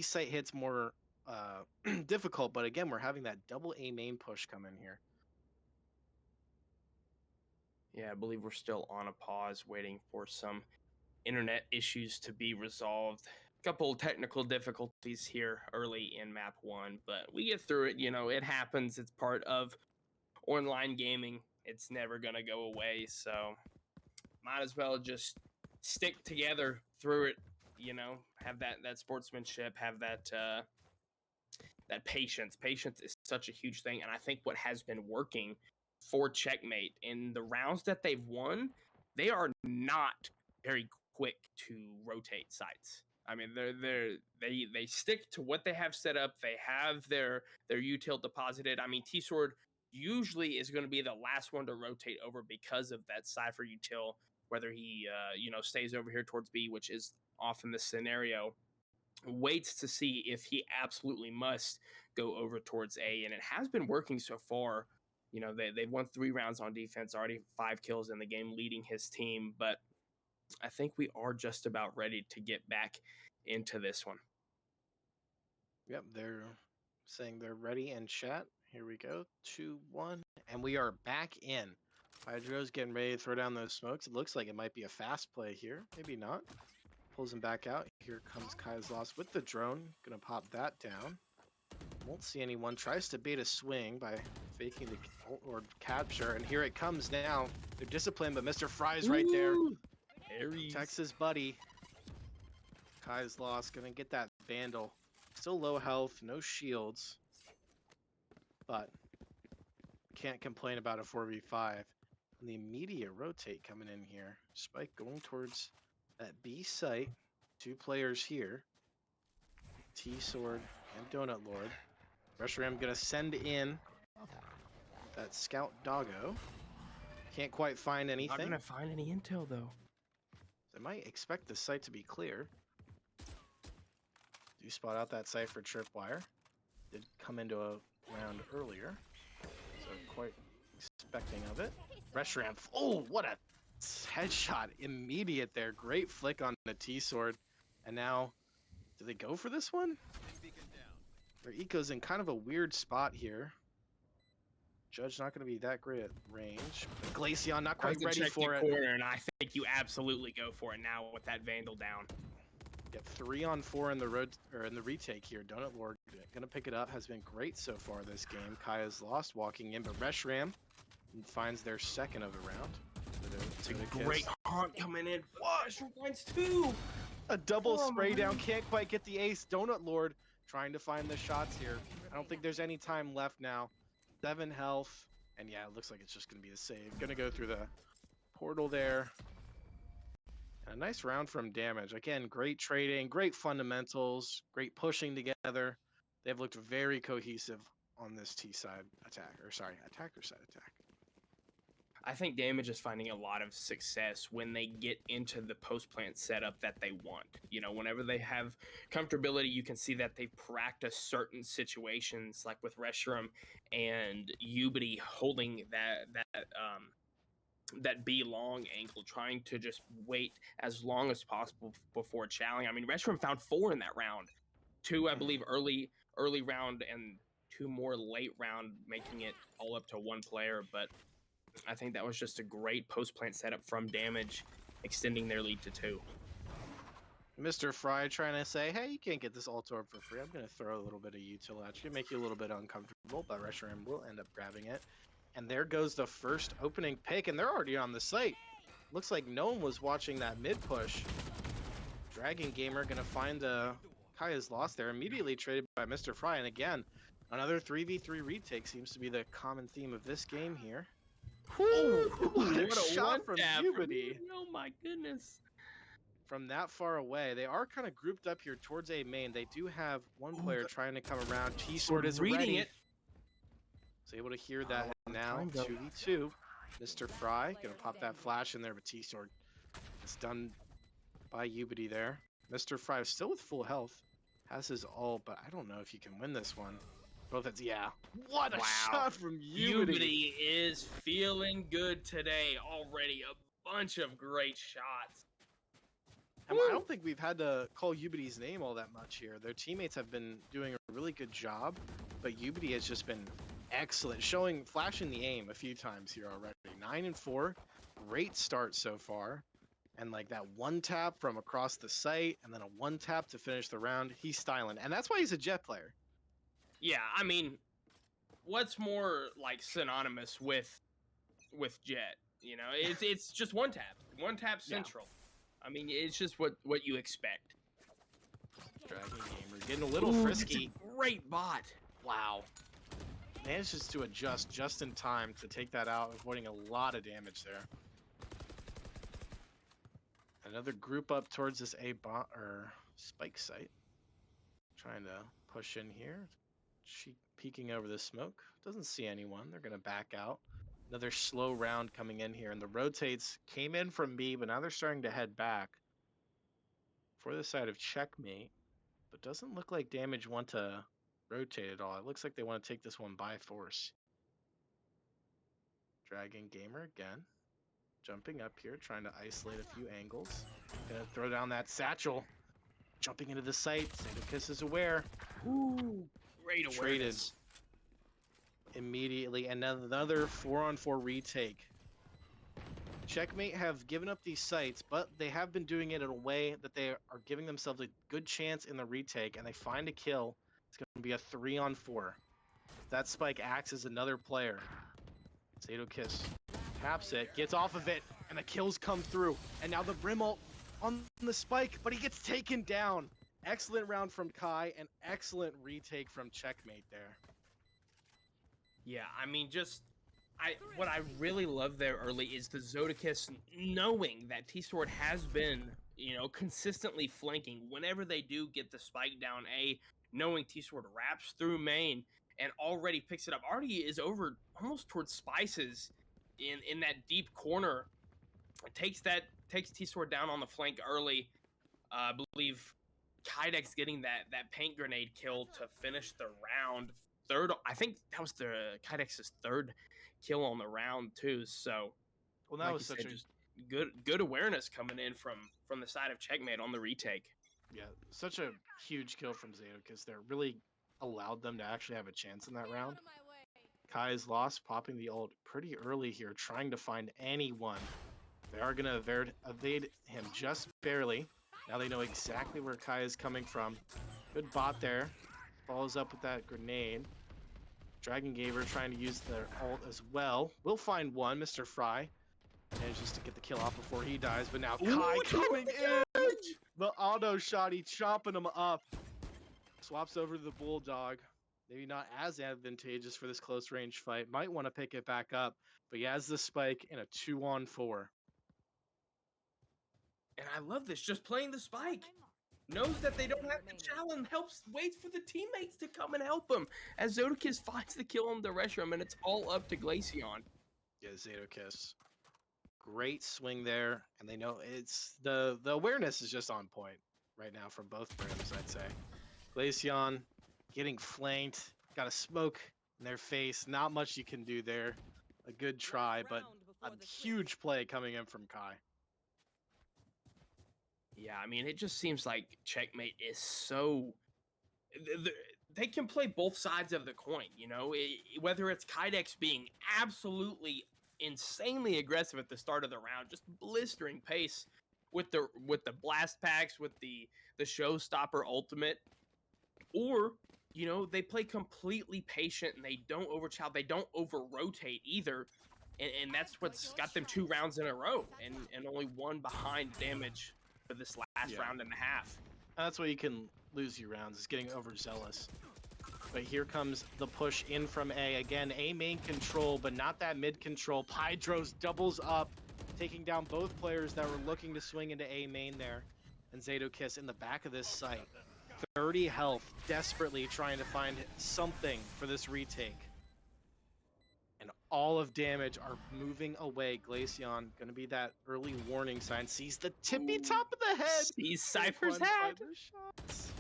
Speaker 1: site hits more difficult. But again, we're having that double A main push come in here.
Speaker 2: Yeah, I believe we're still on a pause waiting for some internet issues to be resolved. A couple technical difficulties here early in map 1, but we get through it. It happens. It's part of online gaming. It's never going to go away, so might as well just stick together through it, have that sportsmanship, have that patience. Patience is such a huge thing, and I think what has been working for Checkmate in the rounds that they've won, they are not very quick to rotate sites. I mean, they stick to what they have set up. They have their util deposited. I mean, T-Sword usually is going to be the last one to rotate over because of that Cypher util, whether he stays over here towards B, which is often the scenario, waits to see if he absolutely must go over towards A, and it has been working so far. They've won 3 rounds on defense, already 5 kills in the game, leading his team, but I think we are just about ready to get back into this one.
Speaker 1: Yep, they're saying they're ready in chat. Here we go, 2-1, and we are back in. Hydro's getting ready to throw down those smokes. It looks like it might be a fast play here, maybe not. Pulls him back out. Here comes Kai's Lost with the drone. Gonna pop that down. Won't see anyone. Tries to bait a swing by faking the ult or capture, and here it comes now. They're disciplined, but Mr. Fry's right there. Protects his buddy. Kai's Lost. Gonna get that Vandal. Still low health, no shields. But can't complain about a 4v5. And the immediate rotate coming in here. Spike going towards that B site. 2 players here. T-Sword and Donut Lord. Reshiram gonna send in that Scout Doggo. Can't quite find anything.
Speaker 2: Not gonna find any intel though.
Speaker 1: They might expect the site to be clear. Do spot out that site for Tripwire. Did come into a round earlier, so quite expecting of it. Reshiram, oh, what a headshot! Immediate there, great flick on the T-Sword, and now, do they go for this one? Their eco's in kind of a weird spot here. Judge not going to be that great at range. But Glaceon not quite ready for it.
Speaker 2: Corner, and I think you absolutely go for it now with that Vandal down.
Speaker 1: Get 3-on-4 in the road or in the retake here. Donut Lord gonna pick it up. Has been great so far this game. Kaya's Lost walking in, but Reshiram finds their second of the round.
Speaker 2: It's a great hunt coming in. Reshiram finds 2.
Speaker 1: A double spray down. Can't quite get the ace. Donut Lord trying to find the shots here. I don't think there's any time left now. 7 health, and yeah, it looks like it's just gonna be a save. Gonna go through the portal there. A nice round from Damage. Again, great trading, great fundamentals, great pushing together. They've looked very cohesive on this T-side attack, or sorry, attacker side attack.
Speaker 2: I think Damage is finding a lot of success when they get into the post-plant setup that they want. Whenever they have comfortability, you can see that they practice certain situations, like with Reshiram and Ubity holding that B long angle, trying to just wait as long as possible before challenging. I mean, Reshiram found 4 in that round. 2, I believe, early round, and 2 more late round, making it all up to 1 player. But I think that was just a great post-plant setup from Damage, extending their lead to 2.
Speaker 1: Mr. Fry trying to say, hey, you can't get this ult orb for free. I'm going to throw a little bit of util at you, make you a little bit uncomfortable, but Reshiram will end up grabbing it. And there goes the first opening pick, and they're already on the site. Looks like no one was watching that mid push. Dragon Gamer gonna find Kaya's Lost there, immediately traded by Mr. Fry, and again, another 3v3 retake seems to be the common theme of this game here.
Speaker 2: Oh,
Speaker 1: what a shot from Ubity!
Speaker 2: Oh my goodness.
Speaker 1: from that far away. They are kind of grouped up here towards A main. They do have one
Speaker 2: Ooh,
Speaker 1: player trying to come around. T-Sword
Speaker 2: Sword
Speaker 1: is
Speaker 2: reading
Speaker 1: ready.
Speaker 2: it.
Speaker 1: So able to hear that now.
Speaker 2: time, though.
Speaker 1: 2v2. Mr. Fry gonna pop that flash in there, but T-Sword is done by Ubity there. Mr. Fry is still with full health. Has his ult, but I don't know if you can win this one. Both heads, yeah. What a shot from Ubity.
Speaker 2: Ubity is feeling good today already. A bunch of great shots.
Speaker 1: And I don't think we've had to call Ubity's name all that much here. Their teammates have been doing a really good job, but Ubity has just been excellent, flashing the aim a few times here already. 9 and 4, great start so far. And like that one tap from across the site, and then a one tap to finish the round. He's styling, and that's why he's a Jet player.
Speaker 2: Yeah, I mean, what's more like synonymous with Jet? You know, it's just one tap central. Yeah. I mean, it's just what you expect.
Speaker 1: Dragon Gamer getting a little frisky.
Speaker 2: Great bot.
Speaker 1: Wow. Manages to adjust just in time to take that out, avoiding a lot of damage there. Another group up towards this spike site. Trying to push in here. She peeking over the smoke. Doesn't see anyone. They're going to back out. Another slow round coming in here. And the rotates came in from B, but now they're starting to head back for the side of Checkmate. But doesn't look like Damage want to rotate at all. It looks like they want to take this one by force. Dragon Gamer again. Jumping up here, trying to isolate a few angles. Gonna throw down that satchel. Jumping into the site. Sadokist is aware.
Speaker 2: Ooh, great awareness.
Speaker 1: Traded immediately. And another 4-on-4 retake. Checkmate have given up these sites, but they have been doing it in a way that they are giving themselves a good chance in the retake, and they find a kill. It's going to be a 3-on-4. That spike acts as another player. Sadokist taps it, gets off of it, and the kills come through. And now the Brim ult on the spike, but he gets taken down. Excellent round from Kai, and excellent retake from Checkmate there.
Speaker 2: Yeah, I mean, what I really love there early is the Zodicus knowing that T-Sword has been, consistently flanking. Whenever they do get the spike down A, knowing T-Sword wraps through main and already picks it up. Already is over almost towards Spices in that deep corner. Takes T-Sword down on the flank early. I believe Kydex getting that paint grenade kill to finish the round. I think that was the Kydex's third kill on the round too. So,
Speaker 1: well, that was such a
Speaker 2: just good awareness coming in from the side of Checkmate on the retake.
Speaker 1: Yeah, such a huge kill from Zadokist there. Really allowed them to actually have a chance in that round. Kai's lost, popping the ult pretty early here, trying to find anyone. They are going to evade him just barely. Now they know exactly where Kai is coming from. Good bot there. Follows up with that grenade. Dragon Gamer trying to use their ult as well. We'll find one. Mr. Fry manages to get the kill off before he dies, but now Kai coming in. The auto shot, he chopping him up. Swaps over to the Bulldog. Maybe not as advantageous for this close range fight. Might want to pick it back up, but he has the spike in a 2-on-4.
Speaker 2: And I love this. Just playing the spike. Knows that they don't have to challenge, waits for the teammates to come and help him. As Zodicus finds the kill on the restroom, and it's all up to Glaceon.
Speaker 1: Yeah, Zadokist. Great swing there, and they know it's the awareness is just on point right now from both brims, I'd say. Glaceon getting flanked, got a smoke in their face. Not much you can do there. A good try, but a huge play coming in from Kai.
Speaker 2: Yeah, I mean, it just seems like Checkmate is so... They can play both sides of the coin, whether it's Kydex being absolutely insanely aggressive at the start of the round, just blistering pace with the blast packs, with the showstopper ultimate, or, they play completely patient and they don't overchild, they don't over-rotate either, and that's what's got them 2 rounds in a row and only 1 behind damage for this last round and a half.
Speaker 1: That's why you can lose your rounds, is getting overzealous. But here comes the push in from A. Again, A main control, but not that mid control. Pydros doubles up, taking down both players that were looking to swing into A main there. And Kiss in the back of this site. 30 health, desperately trying to find something for this retake. And all of damage are moving away. Glaceon gonna be that early warning sign. Sees the tippy top of the head.
Speaker 2: Sees Cypher's head.
Speaker 1: Shots.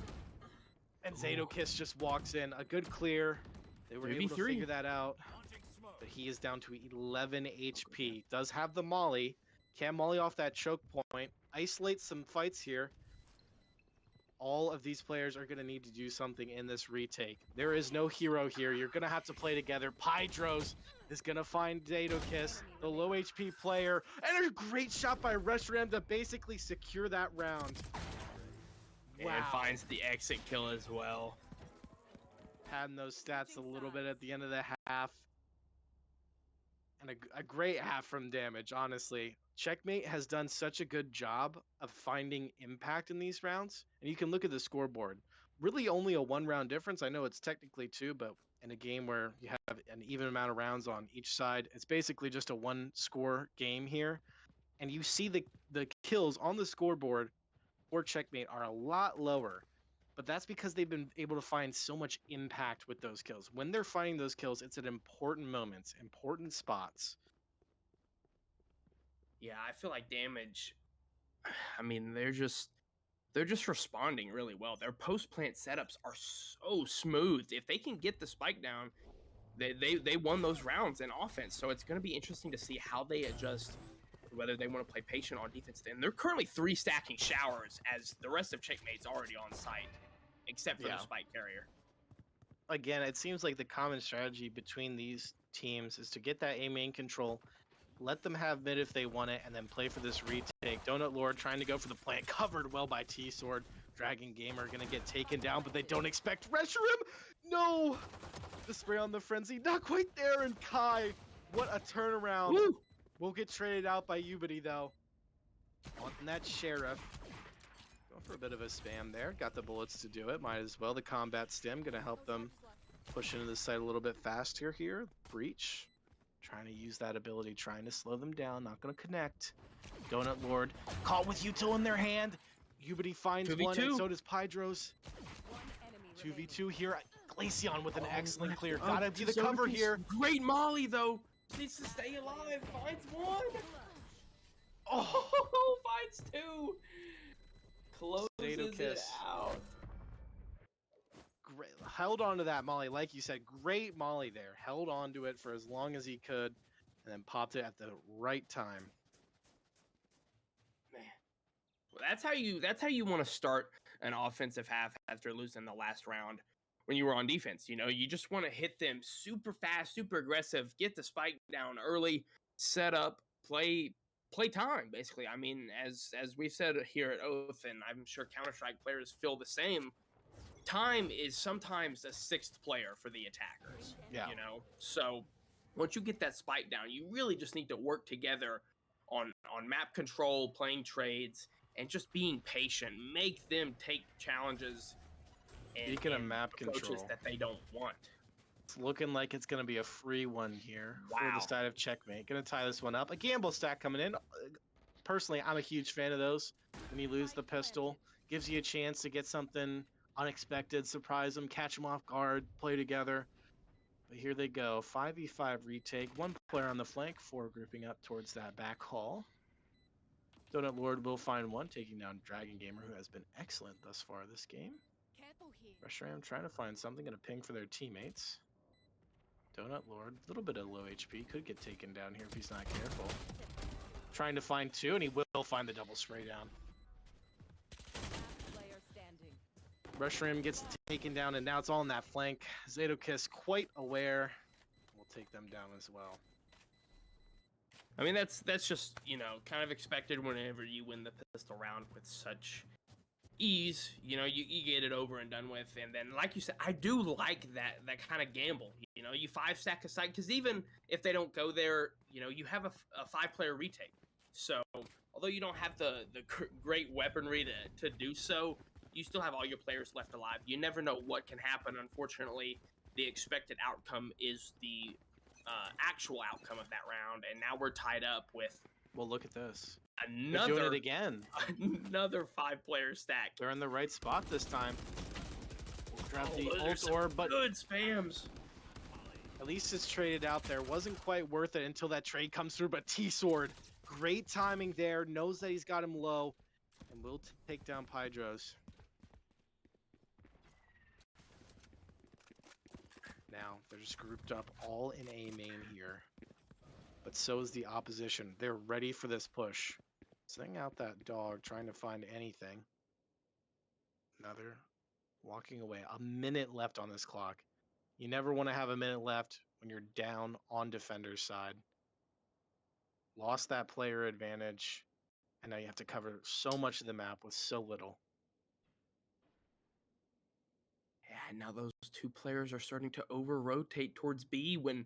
Speaker 1: And Kiss just walks in. A good clear. They were able to figure that out. But he is down to 11 HP. Does have the Molly. Can Molly off that choke point. Isolate some fights here. All of these players are going to need to do something in this retake. There is no hero here. You're going to have to play together. Pydros is going to find Kiss, the low HP player. And a great shot by Rushram to basically secure that round.
Speaker 2: Wow. And finds the exit kill as well.
Speaker 1: Padding those stats a little bit at the end of the half. And a great half from Damage, honestly. Checkmate has done such a good job of finding impact in these rounds. And you can look at the scoreboard. Really only a 1-round difference. I know it's technically 2, but in a game where you have an even amount of rounds on each side, it's basically just a 1-score game here. And you see the kills on the scoreboard for Checkmate are a lot lower. But that's because they've been able to find so much impact with those kills. When they're finding those kills, it's at important moments, important spots.
Speaker 2: Yeah, I feel like Damage, I mean, they're just responding really well. Their post-plant setups are so smooth. If they can get the spike down, they won those rounds in offense. So it's going to be interesting to see how they adjust, whether they want to play patient on defense. And they're currently 3 stacking showers as the rest of Checkmate's already on site, except for the spike carrier.
Speaker 1: Again, it seems like the common strategy between these teams is to get that A main control, let them have mid if they want it, and then play for this retake. Donut Lord trying to go for the plant, covered well by T-Sword. Dragon Gamer gonna get taken down, but they don't expect Reshiram. No! The spray on the frenzy, not quite there, and Kai, what a turnaround.
Speaker 2: Woo!
Speaker 1: We'll get traded out by Ubity though. On that Sheriff. Go for a bit of a spam there. Got the bullets to do it, might as well. The combat stim gonna help them push into the site a little bit faster here. Breach. Trying to use that ability, trying to slow them down, not going to connect. Donut Lord, caught with util in their hand. Ubity finds
Speaker 2: 2v2.
Speaker 1: one, and so does Pydros. 2v2 here. Glaceon with an excellent clear. Gotta be the cover here.
Speaker 2: Great Molly, though. Needs to stay alive. Finds one. Oh, finds 2. Closes it out.
Speaker 1: Great. Held on to that Molly, like you said, great Molly there. Held on to it for as long as he could, and then popped it at the right time.
Speaker 2: Man, well, that's how you want to start an offensive half after losing the last round. When you were on defense, you know, you just want to hit them super fast, super aggressive, get the spike down early, set up, play time. Basically, I mean, as we've said here at Oath, and I'm sure Counter-Strike players feel the same. Time is sometimes a 6th player for the attackers.
Speaker 1: Yeah.
Speaker 2: You know, so once you get that spike down, you really just need to work together on map control, playing trades, and just being patient. Make them take challenges and
Speaker 1: map control
Speaker 2: that they don't want.
Speaker 1: It's looking like it's going to be a free one here for the side of Checkmate. Going to tie this one up. A gamble stack coming in. Personally, I'm a huge fan of those. When you lose the pistol, gives you a chance to get something unexpected, surprise them, catch them off guard, play together. But here they go. 5v5 retake. 1 player on the flank, 4 grouping up towards that back hall. Donut Lord will find 1, taking down Dragon Gamer, who has been excellent thus far this game. Rushram trying to find something, gonna ping for their teammates. Donut Lord, a little bit of low HP, could get taken down here if he's not careful. Trying to find 2, and he will find the double spray down. Rushram gets taken down, and now it's all in that flank. Kiss quite aware. We'll take them down as well.
Speaker 2: I mean, that's just, you know, kind of expected whenever you win the pistol round with such ease. You know, you get it over and done with. And then, like you said, I do like that kind of gamble. You know, you 5-stack a site, because even if they don't go there, you know, you have a 5-player retake. So, although you don't have the great weaponry to do so, you still have all your players left alive. You never know what can happen. Unfortunately, the expected outcome is the actual outcome of that round, and now we're tied up with...
Speaker 1: Well, look at this. They're doing it
Speaker 2: Another
Speaker 1: again.
Speaker 2: another 5-player stack.
Speaker 1: They're in the right spot this time. We'll grab the
Speaker 2: Those are
Speaker 1: ult
Speaker 2: some
Speaker 1: orb, but
Speaker 2: good spams.
Speaker 1: at least it's traded out there. Wasn't quite worth it until that trade comes through, but T-Sword, great timing there. Knows that he's got him low, and will take down Pydros. Now, they're just grouped up all in A main here. But so is the opposition. They're ready for this push. Sending out that dog, trying to find anything. Another walking away. A minute left on this clock. You never want to have a minute left when you're down on defender's side. Lost that player advantage, and now you have to cover so much of the map with so little.
Speaker 2: Yeah, now those 2 players are starting to over-rotate towards B when,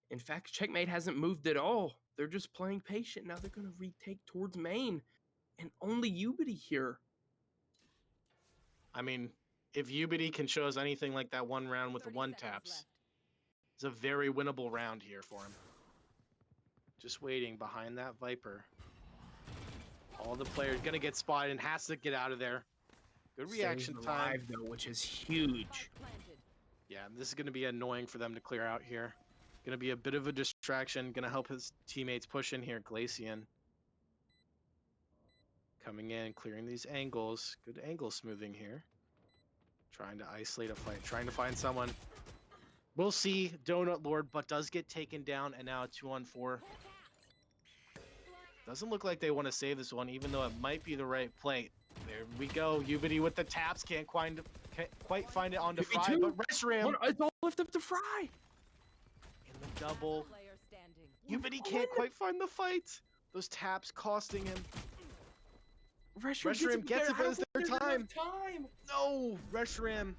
Speaker 2: in fact, Checkmate hasn't moved at all. They're just playing patient. Now they're going to retake towards main. And only Ubity here.
Speaker 1: I mean, if Ubity can show us anything like that one round with the one taps, it's a very winnable round here for him. Just waiting behind that Viper. All the players going to get spotted and has to get out of there. Good reaction time.
Speaker 2: Alive, though, which is huge.
Speaker 1: Yeah, this is going to be annoying for them to clear out here. Going to be a bit of a distraction. Going to help his teammates push in here. Glacian coming in, clearing these angles. Good angle smoothing here. Trying to isolate a fight. Trying to find someone. We'll see Donut Lord, but does get taken down, and now a 2-on-4. Doesn't look like they want to save this one, even though it might be the right play. There we go. Ubity with the taps. Can't quite find it onto Fry, but Reshiram.
Speaker 2: It's all left up to Fry.
Speaker 1: In the double. Ubity can't quite find the fight. Those taps costing him. Reshiram gets it, but it's their time. No, Reshiram.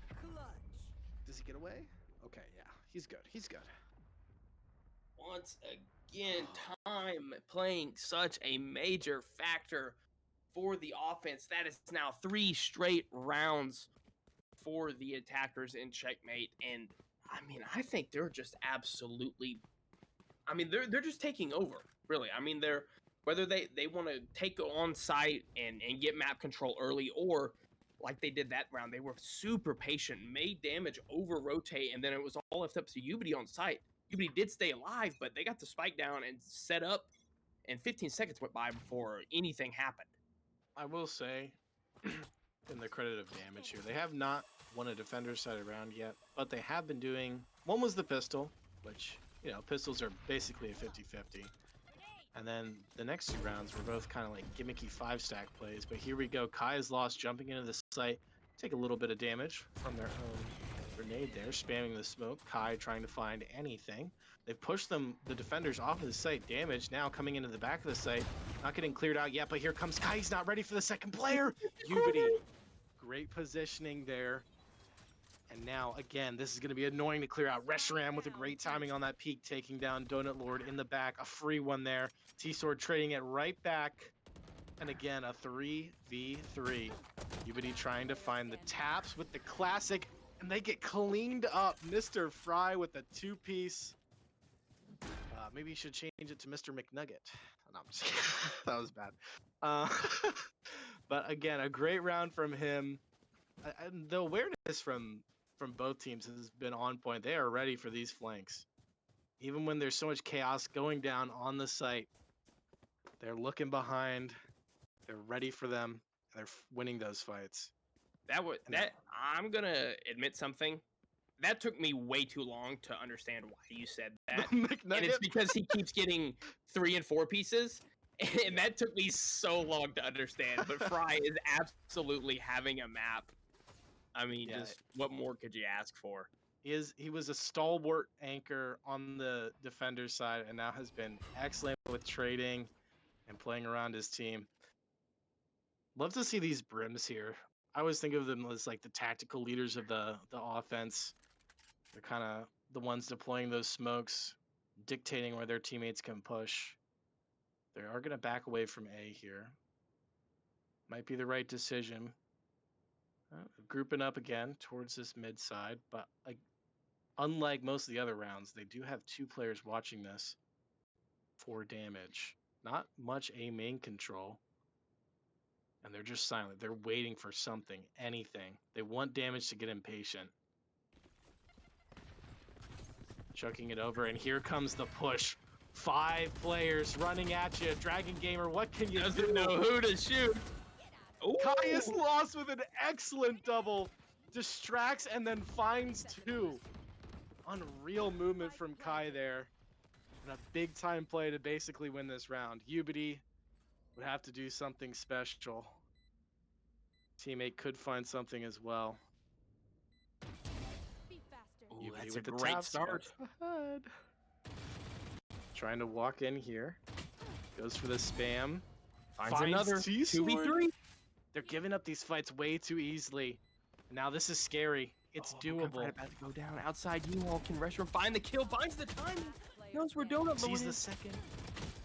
Speaker 1: Does he get away? Okay, yeah. He's good. He's good.
Speaker 2: Once again, time playing such a major factor for the offense. That is now 3 straight rounds for the attackers in Checkmate. And I mean, I think they're just absolutely, I mean, they're just taking over, really. I mean, they're, whether they want to take on site and get map control early, or like they did that round, they were super patient, made damage, over rotate, and then it was all left up to Ubity on site. Ubity did stay alive, but they got the spike down and set up, and 15 seconds went by before anything happened.
Speaker 1: I will say, in the credit of damage here, they have not won a defender's side round yet, but they have been doing, one was the pistol, which, you know, pistols are basically a 50-50. And then the next 2 rounds were both kind of like gimmicky 5-stack plays. But here we go. Kai is lost, jumping into the site. Take a little bit of damage from their own grenade there, spamming the smoke. Kai trying to find anything. They've pushed them, the defenders, off of the site. Damage now coming into the back of the site. Not getting cleared out yet, but here comes Kai. He's not ready for the second player. Ubity. Great positioning there. And now, again, this is going to be annoying to clear out. Reshiram with a great timing on that peak, taking down Donut Lord in the back. A free one there. T-Sword trading it right back. And again, a 3v3. Ubity trying to find the taps with the classic, and they get cleaned up. Mr. Fry with a 2-piece. Maybe you should change it to Mr. McNugget. No, I'm just kidding. That was bad. But again, a great round from him. And the awareness from both teams has been on point. They are ready for these flanks. Even when there's so much chaos going down on the site, they're looking behind. They're ready for them. And they're winning those fights.
Speaker 2: I'm gonna admit something. That took me way too long to understand why you said that. And it's because he keeps getting 3 and 4 pieces. And that took me so long to understand. But Fry is absolutely having a map. I mean, yeah, just what more could you ask for?
Speaker 1: He was a stalwart anchor on the defender's side, and now has been excellent with trading and playing around his team. Love to see these brims here. I always think of them as like the tactical leaders of the offense. They're kind of the ones deploying those smokes, dictating where their teammates can push. They are going to back away from A here. Might be the right decision. Grouping up again towards this mid side, but unlike most of the other rounds, they do have 2 players watching this for damage. Not much A main control. And they're just silent. They're waiting for something, anything. They want damage to get impatient. Chucking it over, and here comes the push. 5 players running at you. Dragon Gamer, what can you
Speaker 2: Doesn't
Speaker 1: do?
Speaker 2: know who to shoot.
Speaker 1: Kai is lost with an excellent double. Distracts and then finds 2. Unreal movement from Kai there. And a big time play to basically win this round. Ubity would have to do something special. Teammate could find something as well.
Speaker 2: Ooh,
Speaker 1: Ubity
Speaker 2: that's a
Speaker 1: with the
Speaker 2: great
Speaker 1: tap
Speaker 2: start.
Speaker 1: ahead. Trying to walk in here. Goes for the spam.
Speaker 2: Finds another
Speaker 1: T-Sword.
Speaker 2: 2v3.
Speaker 1: They're giving up these fights way too easily. Now this is scary. It's doable.
Speaker 2: About to go down outside. You all can rush him. Find the kill. Finds the timing. Knows we're doing it.
Speaker 1: Sees the second.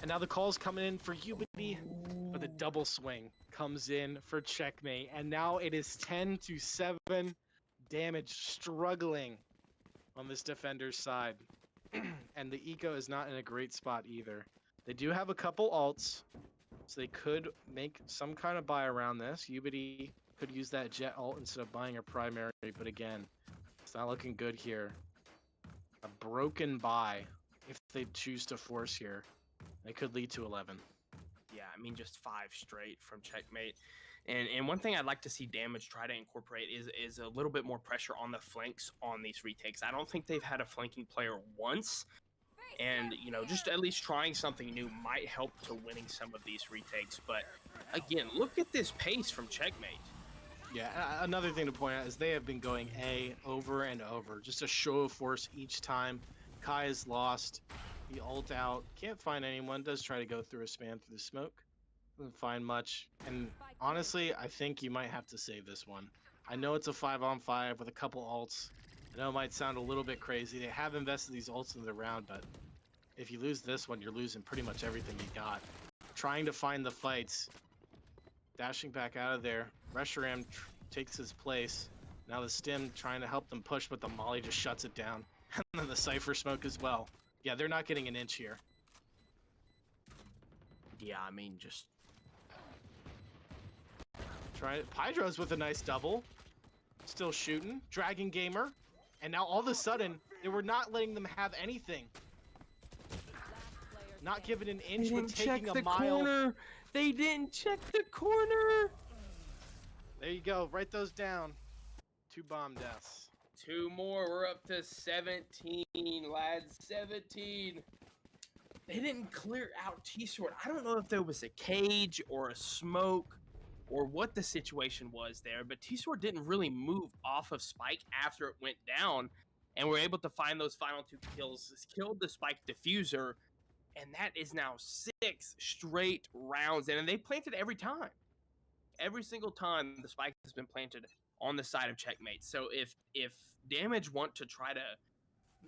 Speaker 1: And now the call's coming in for Ubity. But the double swing comes in for Checkmate. And now it is 10-7. Damage struggling on this defender's side. And the eco is not in a great spot either. They do have a couple ults, so they could make some kind of buy around this. Ubity could use that jet ult instead of buying a primary, but again, it's not looking good here. A broken buy, if they choose to force here, it could lead to 11.
Speaker 2: Yeah, I mean, just 5 straight from Checkmate. And one thing I'd like to see Damage try to incorporate is a little bit more pressure on the flanks on these retakes. I don't think they've had a flanking player once. And, you know, just at least trying something new might help to winning some of these retakes. But, again, look at this pace from Checkmate.
Speaker 1: Yeah, another thing to point out is they have been going A over and over. Just a show of force each time. Kai is lost. The ult out. Can't find anyone. Does try to go through a spam through the smoke. Doesn't find much. And honestly, I think you might have to save this one. I know it's a 5-on-5 with a couple ults. I know it might sound a little bit crazy. They have invested these ults into the round, but if you lose this one, you're losing pretty much everything you got. Trying to find the fights. Dashing back out of there. Reshiram takes his place. Now the Stim trying to help them push, but the Molly just shuts it down. And then the Cypher smoke as well. Yeah, they're not getting an inch here.
Speaker 2: Yeah, I mean, just...
Speaker 1: Pydros with a nice double. Still shooting. Dragon Gamer. And now all of a sudden, they were not letting them have anything. Not giving an inch with taking a mile.
Speaker 2: Corner. They didn't check the corner.
Speaker 1: There you go. Write those down. 2 bomb deaths.
Speaker 2: 2 more. We're up to 17, lads. 17. They didn't clear out T-Sword. I don't know if there was a cage or a smoke or what the situation was there, but T-Sword didn't really move off of Spike after it went down, and we're able to find those final 2 kills. Killed the Spike diffuser, and that is now 6 straight rounds, and they planted every time. Every single time the Spike has been planted on the side of Checkmate. So if Damage want to try to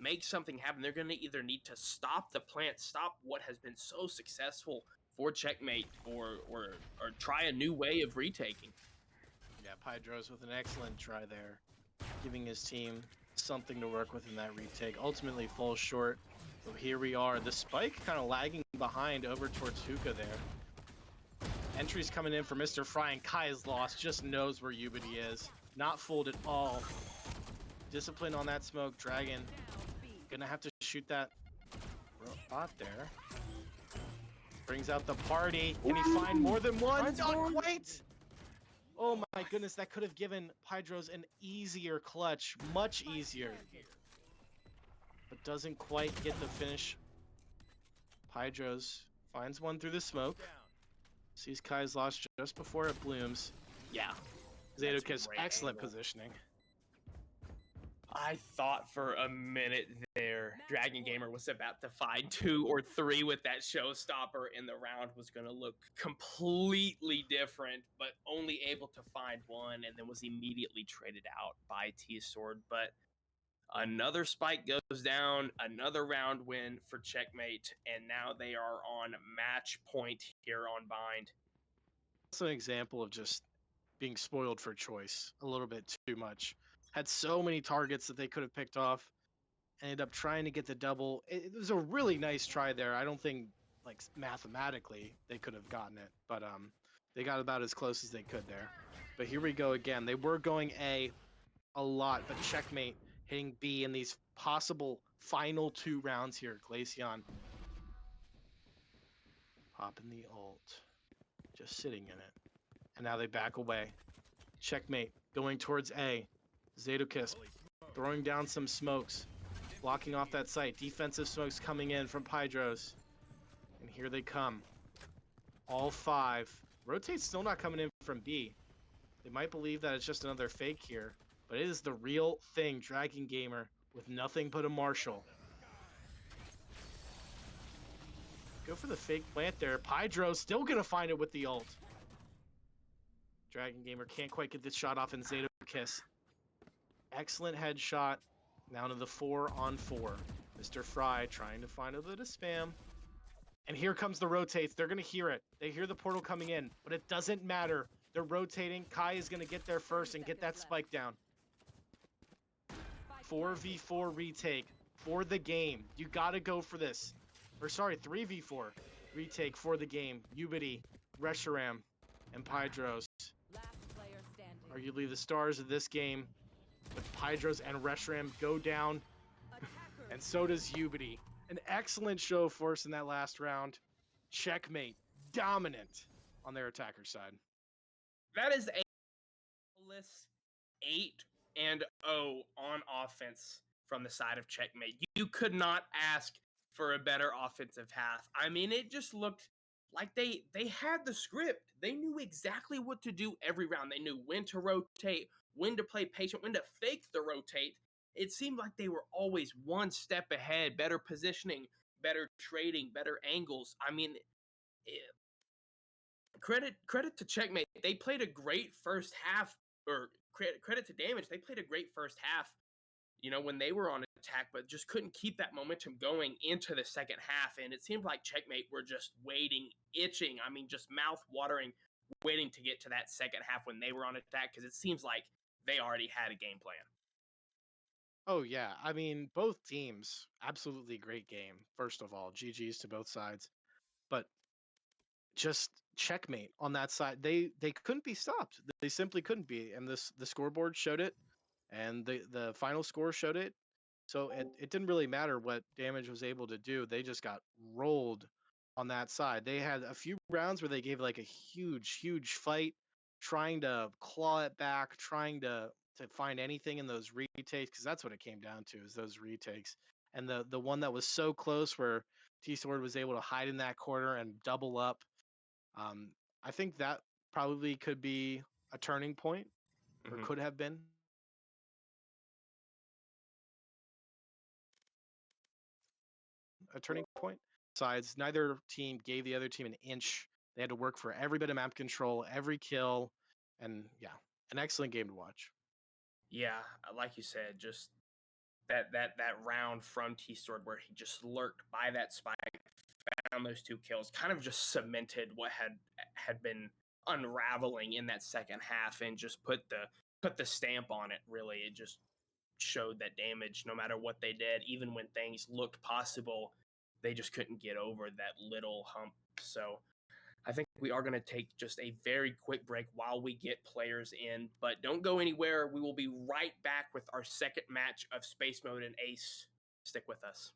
Speaker 2: make something happen, they're going to either need to stop the plant, stop what has been so successful for Checkmate, or try a new way of retaking.
Speaker 1: Yeah, Pydros with an excellent try there, giving his team something to work with in that retake. Ultimately falls short. So here we are. The Spike kind of lagging behind over towards Hookah there. Entries coming in for Mr. Fry, and Kai is lost. Just knows where Ubity is. Not fooled at all. Discipline on that smoke. Dragon gonna have to shoot that bot there. Brings out the party. Can he find more than one? Not quite! Oh my goodness, that could have given Pydros an easier clutch. Much easier. But doesn't quite get the finish. Pydros finds one through the smoke. Sees Kai's lost just before it blooms. Yeah. Zadokis, excellent positioning.
Speaker 2: I thought for a minute there, Dragon Gamer was about to find 2 or 3 with that showstopper, and the round was going to look completely different, but only able to find 1, and then was immediately traded out by T-Sword. But another Spike goes down, another round win for Checkmate, and now they are on match point here on Bind.
Speaker 1: That's an example of just being spoiled for choice a little bit too much. Had so many targets that they could have picked off. Ended up trying to get the double. It was a really nice try there. I don't think like mathematically they could have gotten it, but they got about as close as they could there. But here we go again. They were going a lot, but Checkmate hitting B in these possible final 2 rounds here. Glaceon popping the ult, just sitting in it, and now they back away. Checkmate going towards A. Zadokist throwing down some smokes, blocking off that site. Defensive smokes coming in from Pydros. And here they come. All 5. Rotate's still not coming in from B. They might believe that it's just another fake here, but it is the real thing. Dragon Gamer with nothing but a Marshall. Go for the fake plant there. Pydros still gonna find it with the ult. Dragon Gamer can't quite get this shot off in Zadokist. Excellent headshot. Now to the 4-on-4. Mr. Fry trying to find a bit of spam. And here comes the rotates. They're going to hear it. They hear the portal coming in, but it doesn't matter. They're rotating. Kai is going to get there first and get that spike down. 4v4 retake for the game. You got to go for this. Or sorry, 3v4 retake for the game. Ubity, Reshiram, and Pydros. Arguably the stars of this game. But Pydros and Reshiram go down, and so does Ubity. An excellent show of force in that last round. Checkmate, dominant on their attacker side.
Speaker 2: That is a 8-0 on offense from the side of Checkmate. You could not ask for a better offensive half. I mean, it just looked like they had the script. They knew exactly what to do every round. They knew when to rotate, when to play patient, when to fake the rotate. It seemed like they were always one step ahead, better positioning, better trading, better angles. I mean, credit to Checkmate. They played a great first half, or credit to Damage. They played a great first half, you know, when they were on attack, but just couldn't keep that momentum going into the second half. And it seemed like Checkmate were just waiting, itching. I mean, just mouth watering, waiting to get to that second half when they were on attack, because it seems like they already had a game plan.
Speaker 1: Oh, yeah. I mean, both teams, absolutely great game. First of all, GG's to both sides. But just Checkmate on that side, they couldn't be stopped. They simply couldn't be. And the scoreboard showed it, and the final score showed it. So it didn't really matter what Damage was able to do. They just got rolled on that side. They had a few rounds where they gave like a huge fight, trying to claw it back, trying to find anything in those retakes, because that's what it came down to, is those retakes. And the one that was so close where T-Sword was able to hide in that corner and double up. I think that probably could be a turning point, or could have been. A turning point. Besides, neither team gave the other team an inch. They had to work for every bit of map control, every kill, and yeah, an excellent game to watch.
Speaker 2: Yeah, like you said, just that round from T-Sword where he just lurked by that spike, found those 2 kills, kind of just cemented what had been unraveling in that second half, and just put the stamp on it. Really, it just showed that Damage, no matter what they did, even when things looked possible, they just couldn't get over that little hump. So I think we are going to take just a very quick break while we get players in, but don't go anywhere. We will be right back with our second match of Space Mode and Ace. Stick with us.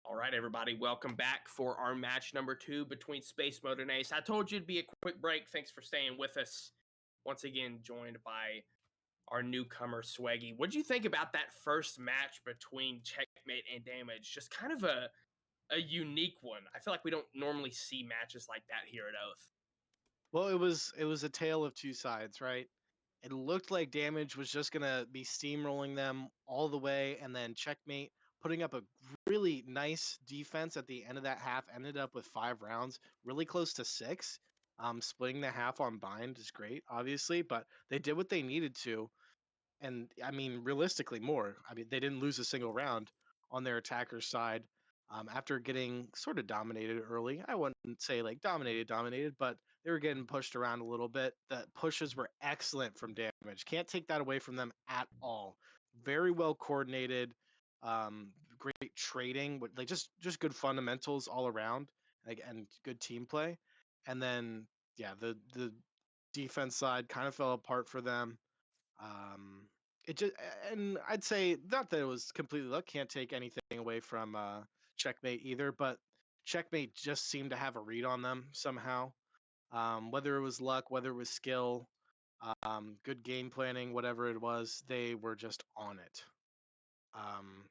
Speaker 2: All right, everybody, welcome back for our match number 2 between Space Mode and Ace. I told you it'd be a quick break. Thanks for staying with us. Once again, joined by our newcomer, Swaggy. What'd you think about that first match between Checkmate and Damage? Just kind of a unique one. I feel like we don't normally see matches like that here at Oath.
Speaker 1: Well, it was a tale of two sides, right? It looked like Damage was just gonna be steamrolling them all the way, and then Checkmate putting up a really nice defense at the end of that half. Ended up with 5 rounds, really close to 6. Splitting the half on bind is great, obviously, but they did what they needed to, and I mean, realistically, more. I mean, they didn't lose a single round on their attacker's side. After getting sort of dominated early, I wouldn't say like dominated, but they were getting pushed around a little bit. The pushes were excellent from Damage. Can't take that away from them at all. Very well coordinated, great trading, with like just good fundamentals all around, like, and good team play. And then yeah, the defense side kind of fell apart for them. um, it just, and I'd say not that it was completely luck. Can't take anything away from Checkmate either, but Checkmate just seemed to have a read on them somehow. Whether it was luck, whether it was skill, good game planning, whatever it was, they were just on it, um,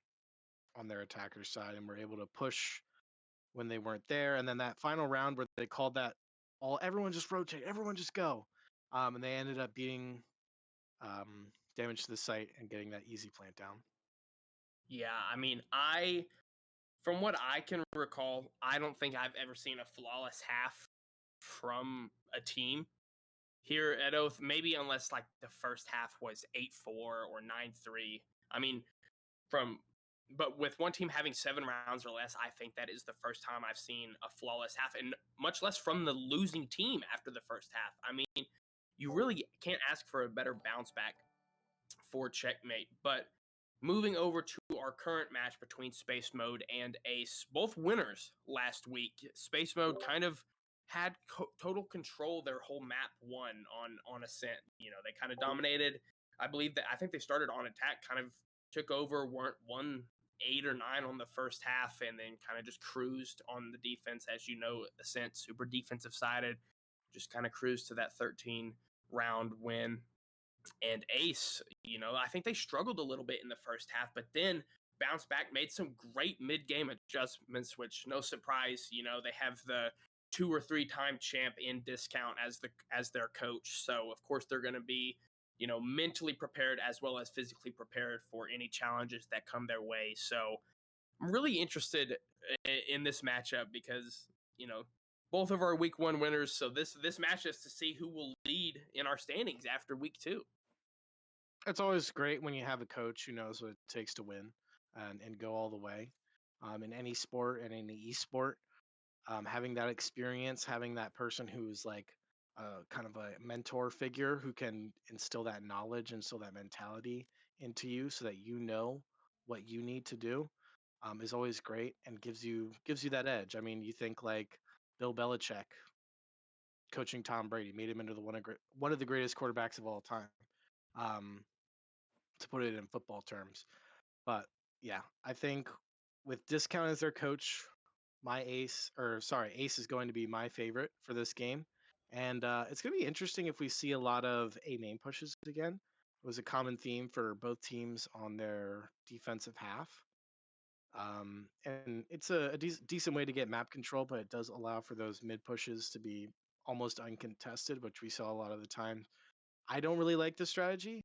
Speaker 1: on their attacker side, and were able to push when they weren't there. And then that final round where they called that all everyone just rotate, everyone just go, and they ended up beating Damage to the site and getting that easy plant down.
Speaker 2: Yeah, I mean, from what I can recall, I don't think I've ever seen a flawless half from a team here at Oath. Maybe unless like the first half was 8-4 or 9-3. I mean, from but with one team having 7 rounds or less, I think that is the first time I've seen a flawless half, and much less from the losing team after the first half. I mean, you really can't ask for a better bounce back for Checkmate. But moving over to our current match between Space Mode and Ace, both winners last week. Space Mode kind of had total control their whole map one on Ascent. You know, they kind of dominated. I think they started on attack, kind of took over, weren't 8 or 9 on the first half, and then kind of just cruised on the defense. As you know, Ascent super defensive sided, just kind of cruised to that 13 round win. And Ace, you know, I think they struggled a little bit in the first half, but then bounced back, made some great mid-game adjustments, which no surprise, you know, they have the 2 or 3 time champ in Discount as their coach. So of course they're going to be, you know, mentally prepared as well as physically prepared for any challenges that come their way. So I'm really interested in this matchup because, you know, both of our week 1 winners. So this match is to see who will lead in our standings after week 2.
Speaker 1: It's always great when you have a coach who knows what it takes to win and go all the way, in any sport and any esport. Having that experience, having that person who's like kind of a mentor figure who can instill that knowledge, instill that mentality into you so that you know what you need to do, is always great and gives you that edge. I mean, you think like Bill Belichick coaching Tom Brady made him into one of the greatest quarterbacks of all time. Um, to put it in football terms. But yeah, I think with Discount as their coach, my Ace is going to be my favorite for this game. And it's going to be interesting if we see a lot of A main pushes again. It was a common theme for both teams on their defensive half. And it's a decent way to get map control, but it does allow for those mid pushes to be almost uncontested, which we saw a lot of the time. I don't really like this strategy,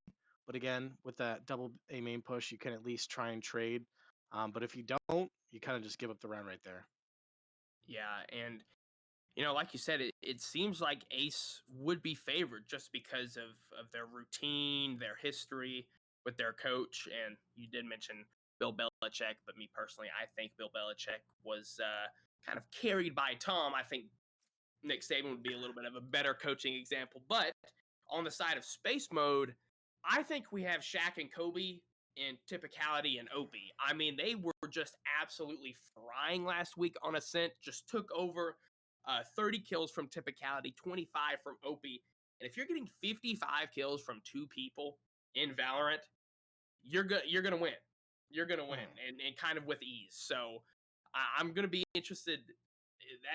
Speaker 1: but again, with that double A main push, you can at least try and trade. But if you don't, you kind of just give up the round right there.
Speaker 2: Yeah, and you know, like you said, it seems like Ace would be favored just because of their routine, their history with their coach. And you did mention Bill Belichick, but me personally, I think Bill Belichick was kind of carried by Tom. I think Nick Saban would be a little bit of a better coaching example. But on the side of space mode, I think we have Shaq and Kobe in typicality and Opie. I mean, they were just absolutely frying last week on Ascent, just took over 30 kills from typicality, 25 from Opie. And if you're getting 55 kills from two people in Valorant, you're gonna win. You're gonna win,
Speaker 1: Mhm.
Speaker 2: and kind of with ease. So I'm gonna be interested.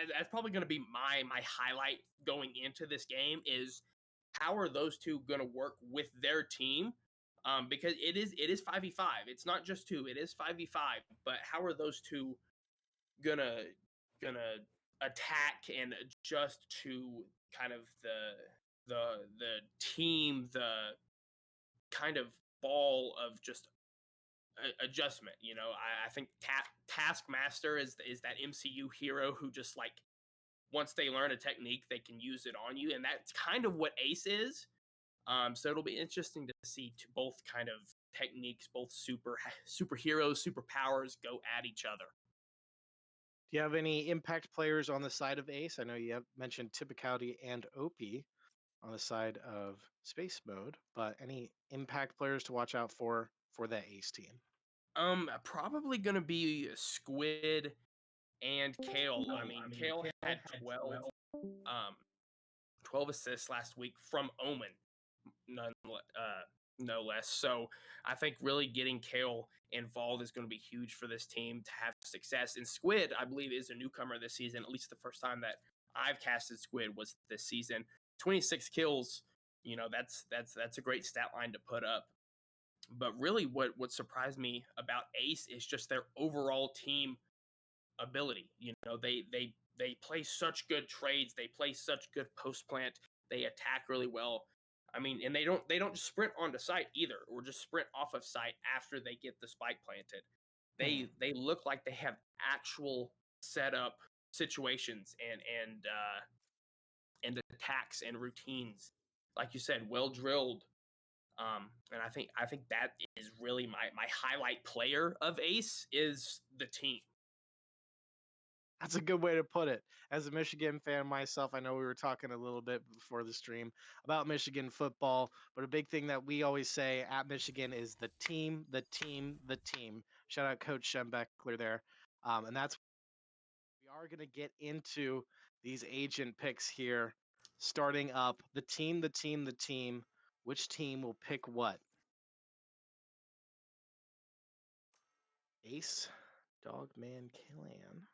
Speaker 2: That's probably gonna be my highlight going into this game is how are those two gonna work with their team? Because it is 5v5. It's not just two. It is 5v5. But how are those two gonna attack and adjust to kind of the team, the kind of ball of just adjustment. I think Taskmaster is that MCU hero who just like once they learn a technique, they can use it on you, and that's kind of what Ace is. So it'll be interesting to see both kind of techniques, both superheroes, superpowers go at each other.
Speaker 1: Do you have any impact players on the side of Ace? I know you have mentioned Typicality and OP on the side of space mode, but any impact players to watch out for that Ace team?
Speaker 2: Probably gonna be Squid and Kale. I mean, Kale had um 12 assists last week from Omen, no less. So I think really getting Kale involved is going to be huge for this team to have success. And Squid, I believe, is a newcomer this season. At least the first time that I've casted Squid was this season. 26 kills. That's a great stat line to put up. But really, what surprised me about Ace is just their overall team ability. They play such good trades. They play such good post plant. They attack really well. I mean, and they don't just sprint onto site either, or just sprint off of site after they get the spike planted.
Speaker 1: Mhm.
Speaker 2: They look like they have actual setup situations and attacks and routines, like you said, well drilled. And I think that is really my highlight player of Ace is the team.
Speaker 1: That's a good way to put it. As a Michigan fan myself, I know we were talking a little bit before the stream about Michigan football, but a big thing that we always say at Michigan is the team, the team, the team. Shout out Coach Schembeckler there. And that's we are going to get into these agent picks here, starting up the team, the team, the team. Which team will pick what? Ace, Dogman, Killian.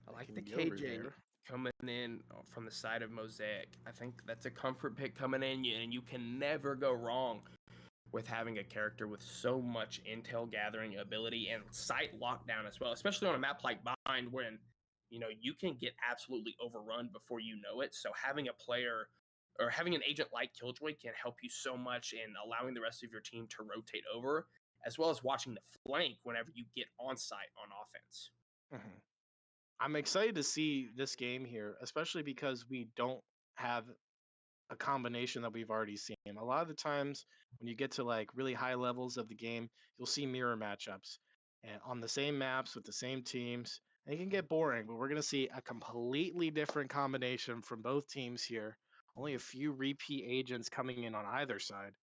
Speaker 2: I like the
Speaker 1: Making Yoru
Speaker 2: KJ
Speaker 1: there.
Speaker 2: coming in from the side of Mosaic. I think that's a comfort pick coming in, and you can never go wrong with having a character with so much intel gathering ability and site lockdown as well, especially on a map like Bind, when you can get absolutely overrun before you know it. So having a player or having an agent like Killjoy can help you so much in allowing the rest of your team to rotate over, as well as watching the flank whenever you get on site on offense.
Speaker 1: Mhm. I'm excited to see this game here, especially because we don't have a combination that we've already seen. A lot of the times when you get to like really high levels of the game, you'll see mirror matchups and on the same maps with the same teams. And it can get boring, but we're going to see a completely different combination from both teams here. Only a few repeat agents coming in on either side.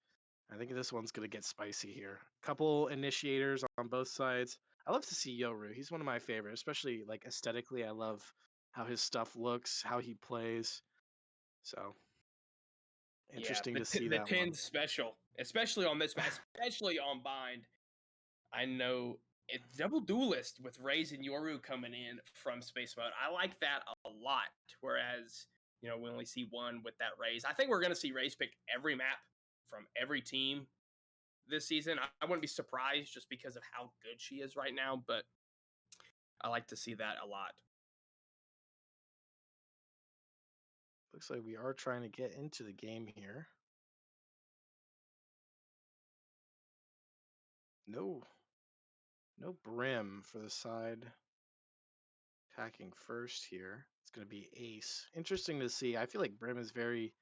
Speaker 1: I think this one's going to get spicy here. Couple initiators on both sides. I love to see Yoru. He's one of my favorites, especially like aesthetically. I love how his stuff looks, how he plays. So
Speaker 2: Yeah,
Speaker 1: interesting
Speaker 2: the
Speaker 1: to see
Speaker 2: the
Speaker 1: that one.
Speaker 2: 10's special, especially on this map, especially on Bind. I know it double duelist with Raze and Yoru coming in from space mode. I like that a lot. Whereas, we only see one with that Raze. I think we're gonna see Raze pick every map from every team this season. I wouldn't be surprised just because of how good she is right now, but I like to see that a lot.
Speaker 1: Looks like we are trying to get into the game here. No, no Brim for the side attacking first here. It's going to be Ace. Interesting to see. I feel like Brim is very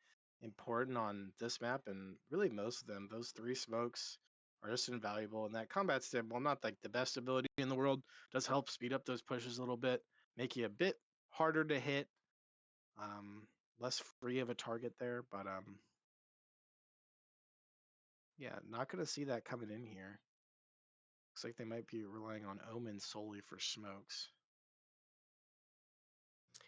Speaker 1: important on this map and really most of them. Those three smokes are just invaluable. And that combat stim, while not like the best ability in the world, does help speed up those pushes a little bit, make you a bit harder to hit, less free of a target there, but yeah, not gonna see that coming in here. Looks like they might be relying on Omen solely for smokes.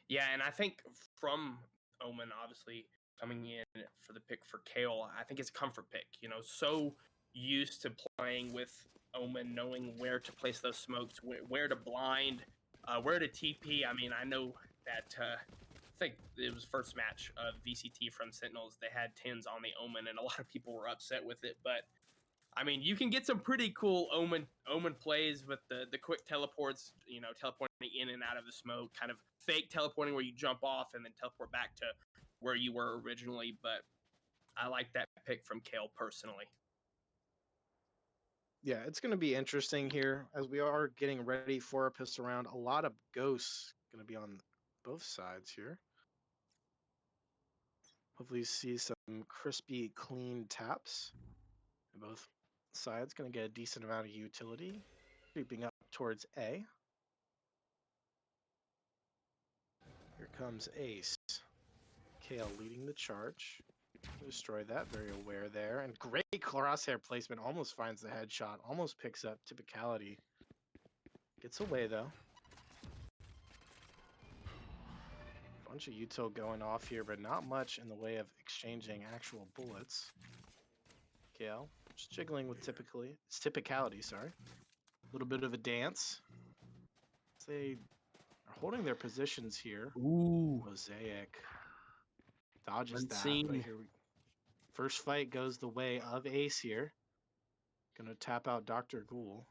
Speaker 2: Yeah, and I think from Omen, obviously coming in for the pick for Kale, I think it's a comfort pick. You know, so used to playing with Omen, knowing where to place those smokes, where to blind, where to TP. I mean, I know that. I think it was first match of VCT from Sentinels. They had 10s on the Omen, and a lot of people were upset with it. But I mean, you can get some pretty cool Omen plays with the quick teleports, you know, teleporting in and out of the smoke, kind of fake teleporting where you jump off and then teleport back to where you were originally. But I like that pick from Kale personally.
Speaker 1: Yeah, it's going to be interesting here as we are getting ready for a pistol round. A lot of ghosts going to be on both sides here. Hopefully, you see some crispy, clean taps. And both sides going to get a decent amount of utility. Creeping up towards A. Here comes Ace. Kale leading the charge. Destroy that, very aware there. And great crosshair placement. Almost finds the headshot. Almost picks up typicality. Gets away though. Bunch of util going off here, but not much in the way of exchanging actual bullets. Kale just jiggling with typicality, sorry. A little bit of a dance. They are holding their positions here.
Speaker 2: Ooh,
Speaker 1: Mosaic dodges
Speaker 2: unseen.
Speaker 1: that, but here we first fight goes the way of Ace here. Gonna tap out Dr. Ghoul.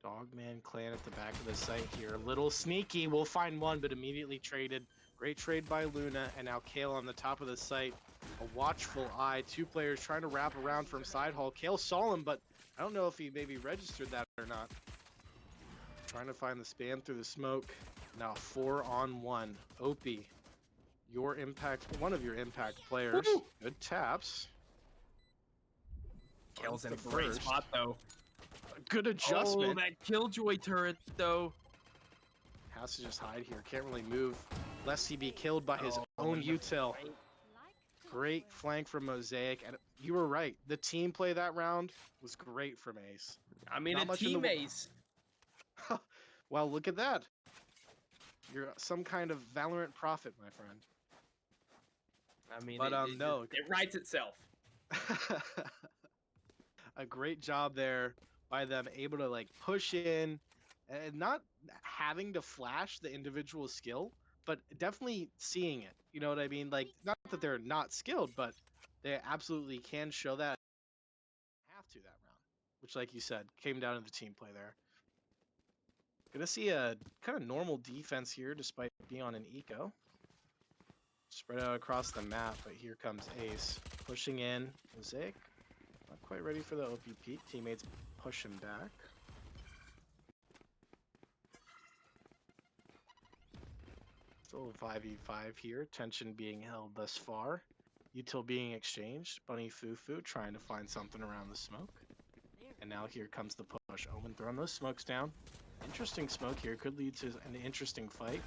Speaker 1: Dogman clan at the back of the site here. A little sneaky. We'll find one, but immediately traded. Great trade by Luna, and now Kale on the top of the site. A watchful eye. Two players trying to wrap around from side hall. Kale saw him, but I don't know if he maybe registered that or not. Trying to find the spam through the smoke. Now 4-on-1. Opie, one of your impact players.
Speaker 2: Woo!
Speaker 1: Good taps.
Speaker 2: Kale's in a great spot though.
Speaker 1: Good adjustment.
Speaker 2: Oh, that Killjoy turret though.
Speaker 1: Has to just hide here. Can't really move lest he be killed by his own util. Great flank from Mosaic. And you were right. The team play that round was great from Ace.
Speaker 2: I mean, a team Ace.
Speaker 1: Well, look at that. You're some kind of Valorant prophet, my friend.
Speaker 2: I mean,
Speaker 1: but no.
Speaker 2: It writes itself.
Speaker 1: A great job there by them, able to like push in and not having to flash the individual skill, but definitely seeing it. You know what I mean? Like, not that they're not skilled, but they absolutely can show that. Have to that round, which, like you said, came down to the team play there. Gonna see a kind of normal defense here, despite being on an eco. Spread out across the map, but here comes Ace pushing in. Mosaic not quite ready for the OPP. Teammates push him back. Still a 5v5 here. Tension being held thus far. Util being exchanged. Bunny Fufu trying to find something around the smoke. And now here comes the push. Omen throwing those smokes down. Interesting smoke here. Could lead to an interesting fight.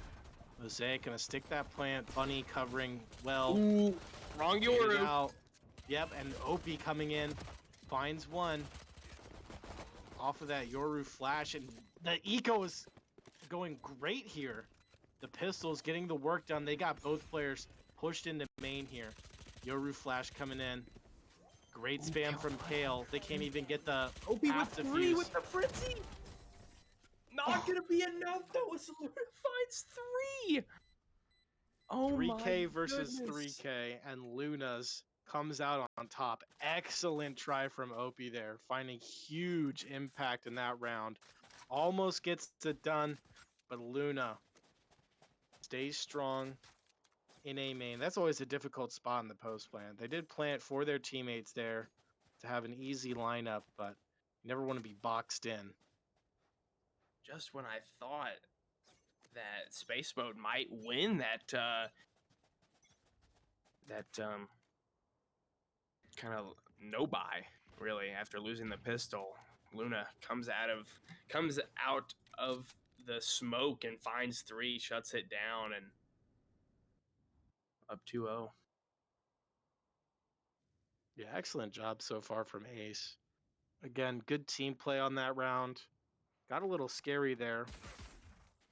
Speaker 1: Mosaic gonna stick that plant. Bunny covering well.
Speaker 2: Ooh, wrong Yoru.
Speaker 1: Out. Yep, and Opie coming in. Finds one. Off of that Yoru flash. And the eco is going great here. The pistols getting the work done. They got both players pushed into main here. Yoru flash coming in. Great spam from Kale. They can't even get the
Speaker 2: Opie
Speaker 1: half
Speaker 2: with
Speaker 1: defuse.
Speaker 2: 3 with the frenzy. Not gonna be enough though. As Luna finds 3. Oh
Speaker 1: 3K
Speaker 2: my
Speaker 1: versus
Speaker 2: goodness.
Speaker 1: 3K, and Luna's comes out on top. Excellent try from Opie there, finding huge impact in that round. Almost gets it done, but Luna stays strong in A main. That's always a difficult spot in the post plan. They did plant for their teammates there to have an easy lineup, but you never want to be boxed in.
Speaker 2: Just when I thought that space mode might win that kind of no buy, really, after losing the pistol, Luna comes out of the smoke and finds 3, shuts it down, and up 2-0.
Speaker 1: Yeah, excellent job so far from Ace. Again, good team play on that round. Got a little scary there.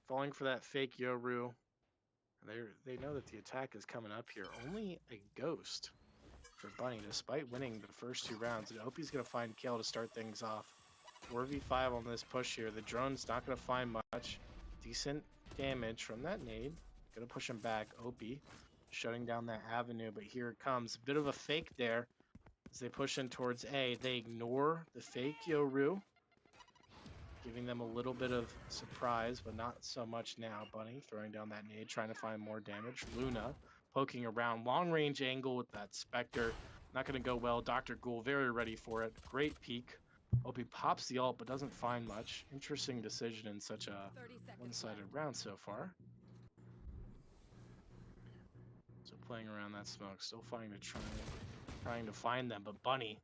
Speaker 1: Falling for that fake Yoru. They know that the attack is coming up here. Only a ghost for Bunny, despite winning the first 2 rounds. And Opie's going to find Kale to start things off. 4v5 on this push here. The drone's not going to find much. Decent damage from that nade. Going to push him back. Opie shutting down that avenue, but here it comes. A bit of a fake there as they push in towards A. They ignore the fake Yoru, giving them a little bit of surprise, but not so much now. Bunny throwing down that nade, trying to find more damage. Luna poking around. Long range angle with that Spectre. Not going to go well. Dr. Ghoul very ready for it. Great peek. Opie pops the ult, but doesn't find much. Interesting decision in such a one-sided round so far. So playing around that smoke, still trying to find them, but Bunny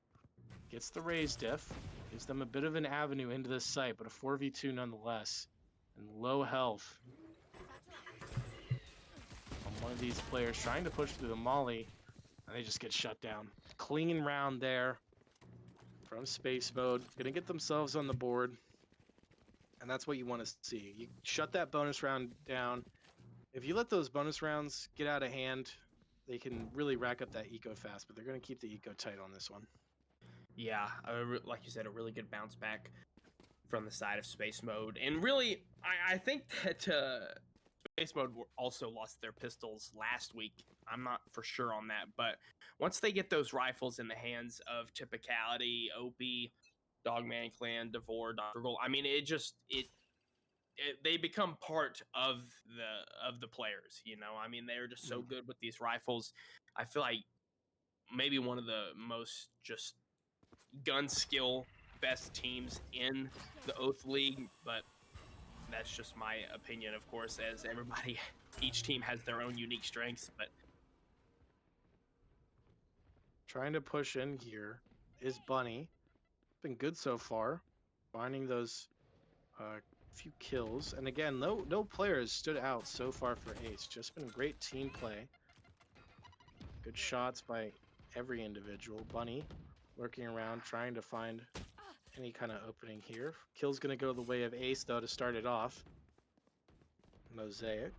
Speaker 1: gets the raise diff, gives them a bit of an avenue into this site, but a 4v2 nonetheless. And low health on one of these players trying to push through the molly, and they just get shut down. Clean round there from Space Mode. Gonna get themselves on the board, and that's what you want to see. You shut that bonus round down. If you let those bonus rounds get out of hand, they can really rack up that eco fast, but they're going to keep the eco tight on this one.
Speaker 2: Yeah, like you said, a really good bounce back from the side of Space Mode. And really, I think that Space Mode also lost their pistols last week. I'm not for sure on that, but once they get those rifles in the hands of Typicality, Opie, Dogman Clan, Devore, Dr. Gold, I mean, they become part of the players, you know. I mean, they're just so good with these rifles. I feel like maybe one of the most just gun skill best teams in the Oath League, but that's just my opinion, of course, as each team has their own unique strengths. But
Speaker 1: trying to push in here is Bunny. Been good so far, finding those few kills. And again, no player has stood out so far for Ace. Just been great team play. Good shots by every individual. Bunny lurking around, trying to find any kind of opening here. Kill's going to go the way of Ace, though, to start it off. Mosaic.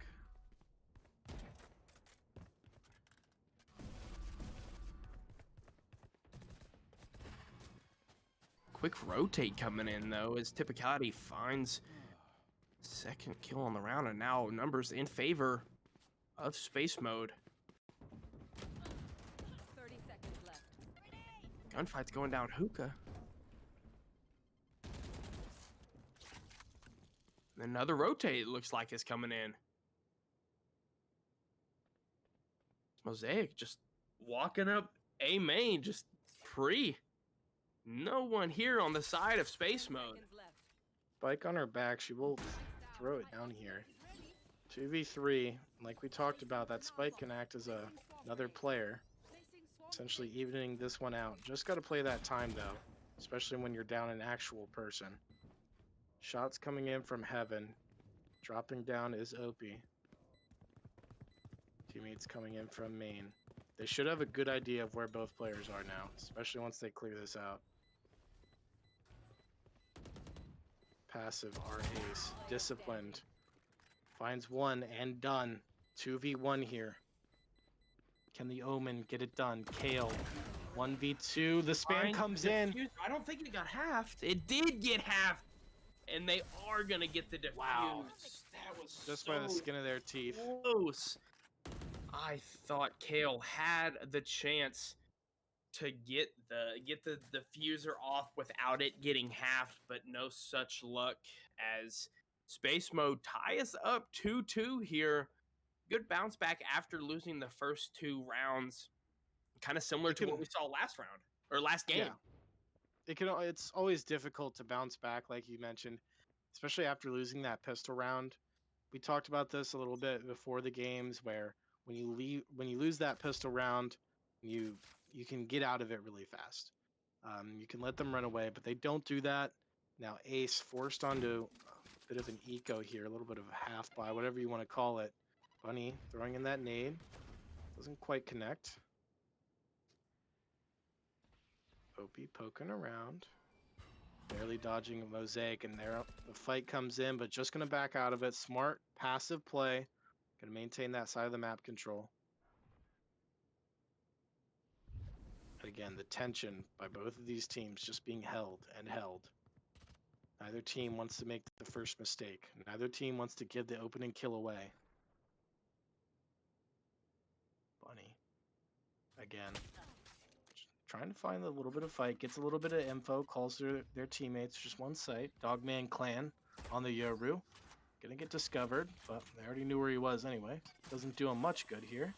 Speaker 2: quick rotate coming in, though, as Typicality finds second kill on the round, and now numbers in favor of Space Mode.
Speaker 3: 30 seconds left.
Speaker 2: Gunfight's going down hookah. Another rotate, it looks like, is coming in. Mosaic just walking up A main, just free. No one here on the side of Space Mode.
Speaker 1: Spike on her back. She will throw it down here. 2v3. Like we talked about, that Spike can act as another player, essentially evening this one out. Just got to play that time, though, especially when you're down an actual person. Shots coming in from heaven. Dropping down is Opie. Teammates coming in from main. They should have a good idea of where both players are now, especially once they clear this out. Passive our Ace. Disciplined. Finds one and done. 2v1 here. Can the Omen get it done? Kale. 1v2. The spam comes in.
Speaker 2: I don't think it got halved. It did get halved. And they are going to get the defuse.
Speaker 1: Wow.
Speaker 2: That was
Speaker 1: just
Speaker 2: so
Speaker 1: by the skin of their teeth.
Speaker 2: Close. I thought Kale had the chance to get the diffuser off without it getting halved, but no such luck, as Space Mode ties up 2-2 here. Good bounce back after losing the first 2 rounds. Kind of similar to what we saw last round, or last game.
Speaker 1: Yeah. It's always difficult to bounce back, like you mentioned, especially after losing that pistol round. We talked about this a little bit before the games, where when you lose that pistol round, you can get out of it really fast. You can let them run away, but they don't do that. Now Ace forced onto Bit of an eco here, a little bit of a half buy, whatever you want to call it. Bunny throwing in that nade. Doesn't quite connect. Opie poking around. Barely dodging a mosaic, and there the fight comes in, but just going to back out of it. Smart, passive play. Going to maintain that side of the map control. Again, the tension by both of these teams just being held and held. Neither team wants to make the first mistake. Neither team wants to give the opening kill away. Bunny. Again. Trying to find a little bit of fight. Gets a little bit of info. Calls their teammates. Just one site. Dogman Clan on the Yoru. Gonna get discovered, but they already knew where he was anyway. Doesn't do him much good here.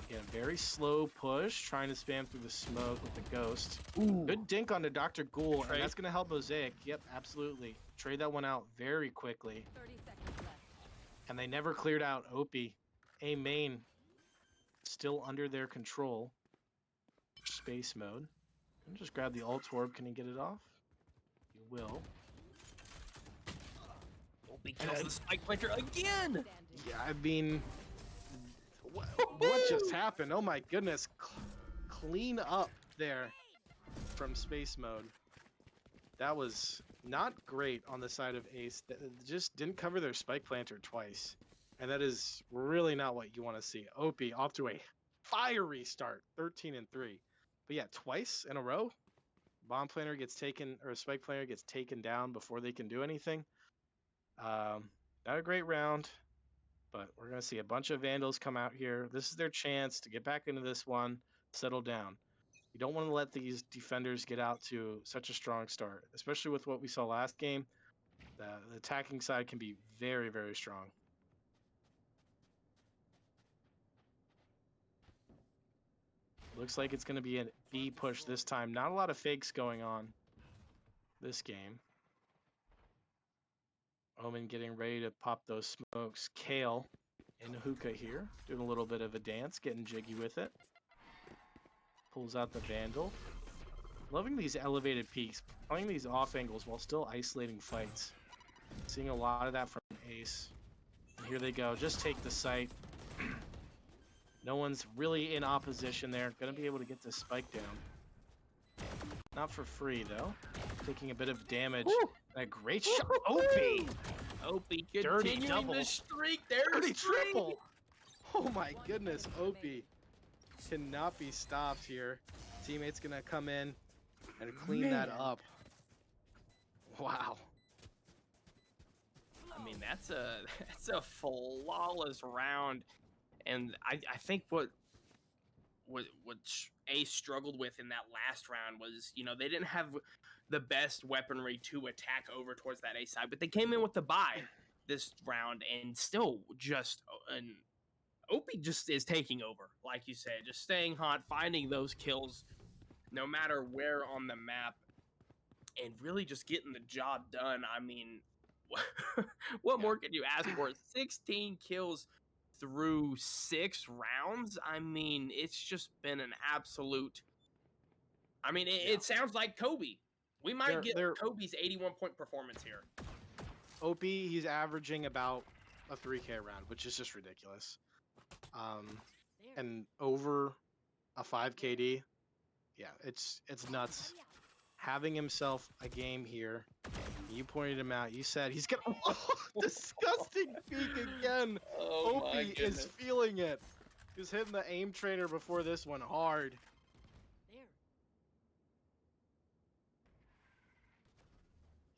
Speaker 1: Again, very slow push. Trying to spam through the smoke with the ghost. Ooh. Good dink onto Dr. Ghoul, and that's gonna help Mosaic. Yep, absolutely. Trade that one out very quickly.
Speaker 3: 30 seconds left.
Speaker 1: And they never cleared out Opie. A main still under their control. Space mode. And just grab the ult orb. Can he get it off? He will.
Speaker 2: Opie kills the spike planter again.
Speaker 1: Yeah, I mean, what just happened? Oh my goodness. Clean up there from space mode. That was not great on the side of Ace. Just didn't cover their spike planter twice. And that is really not what you want to see. Opie off to a fiery start, 13-3. But yeah, twice in a row, bomb planter gets taken, or spike planter gets taken down before they can do anything. Not a great round, but we're going to see a bunch of Vandals come out here. This is their chance to get back into this one, settle down. You don't want to let these defenders get out to such a strong start, especially with what we saw last game. The attacking side can be very, very strong. Looks like it's going to be a B push this time. Not a lot of fakes going on this game. Omen getting ready to pop those smokes. Kale in hookah here, doing a little bit of a dance, getting jiggy with it. Pulls out the Vandal. Loving these elevated peaks, playing these off angles while still isolating fights. Seeing a lot of that from Ace. And here they go, just take the site. No one's really in opposition there. Gonna be able to get this spike down. Not for free, though. Taking a bit of damage. A great shot. Opie!
Speaker 2: Opie
Speaker 1: Dirty
Speaker 2: continuing
Speaker 1: double.
Speaker 2: the streak. There's
Speaker 1: Dirty triple! Oh my goodness, Opie cannot be stopped here. Teammate's gonna come in and clean that up. Wow.
Speaker 2: I mean, that's a flawless round. And I think what Ace struggled with in that last round was, you know, they didn't have the best weaponry to attack over towards that A side, but they came in with the buy this round and still just an Opie just is taking over, like you said, just staying hot, finding those kills no matter where on the map, and really just getting the job done. I mean, what more can you ask for? 16 kills through 6 rounds. I mean, it's just been an absolute. I mean, it sounds like Kobe. We might get Kobe's 81-point performance here.
Speaker 1: Opie, he's averaging about a 3K round, which is just ridiculous. And over a 5KD, yeah, it's nuts. Having himself a game here, you pointed him out. You said he's gonna disgusting peek again.
Speaker 2: Oh,
Speaker 1: Opie is feeling it. He was hitting the aim trainer before this one hard.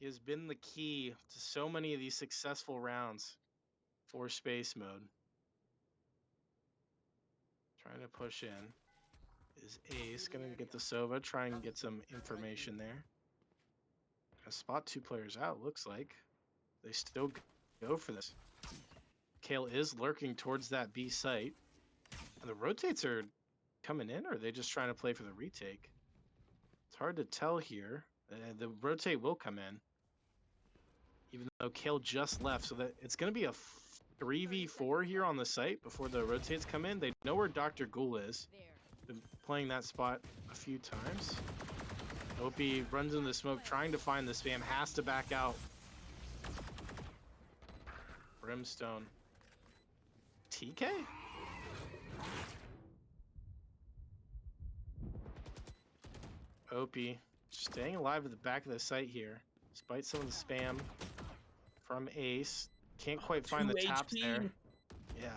Speaker 1: He has been the key to so many of these successful rounds for space mode. Trying to push in. Is Ace gonna get the Sova? Try and get some information there. Gonna spot 2 players out, looks like. They still go for this. Kale is lurking towards that B site. And the rotates are coming in, or are they just trying to play for the retake? It's hard to tell here. The rotate will come in. Even though Kale just left, so that it's going to be a 3v4 here on the site before the rotates come in. They know where Dr. Ghoul is. Been playing that spot a few times. Opie runs into the smoke, trying to find the spam, has to back out. Brimstone. TK? Opie staying alive at the back of the site here, despite some of the spam from Ace. Can't quite find the
Speaker 2: 2
Speaker 1: taps
Speaker 2: HP.
Speaker 1: there. Yeah.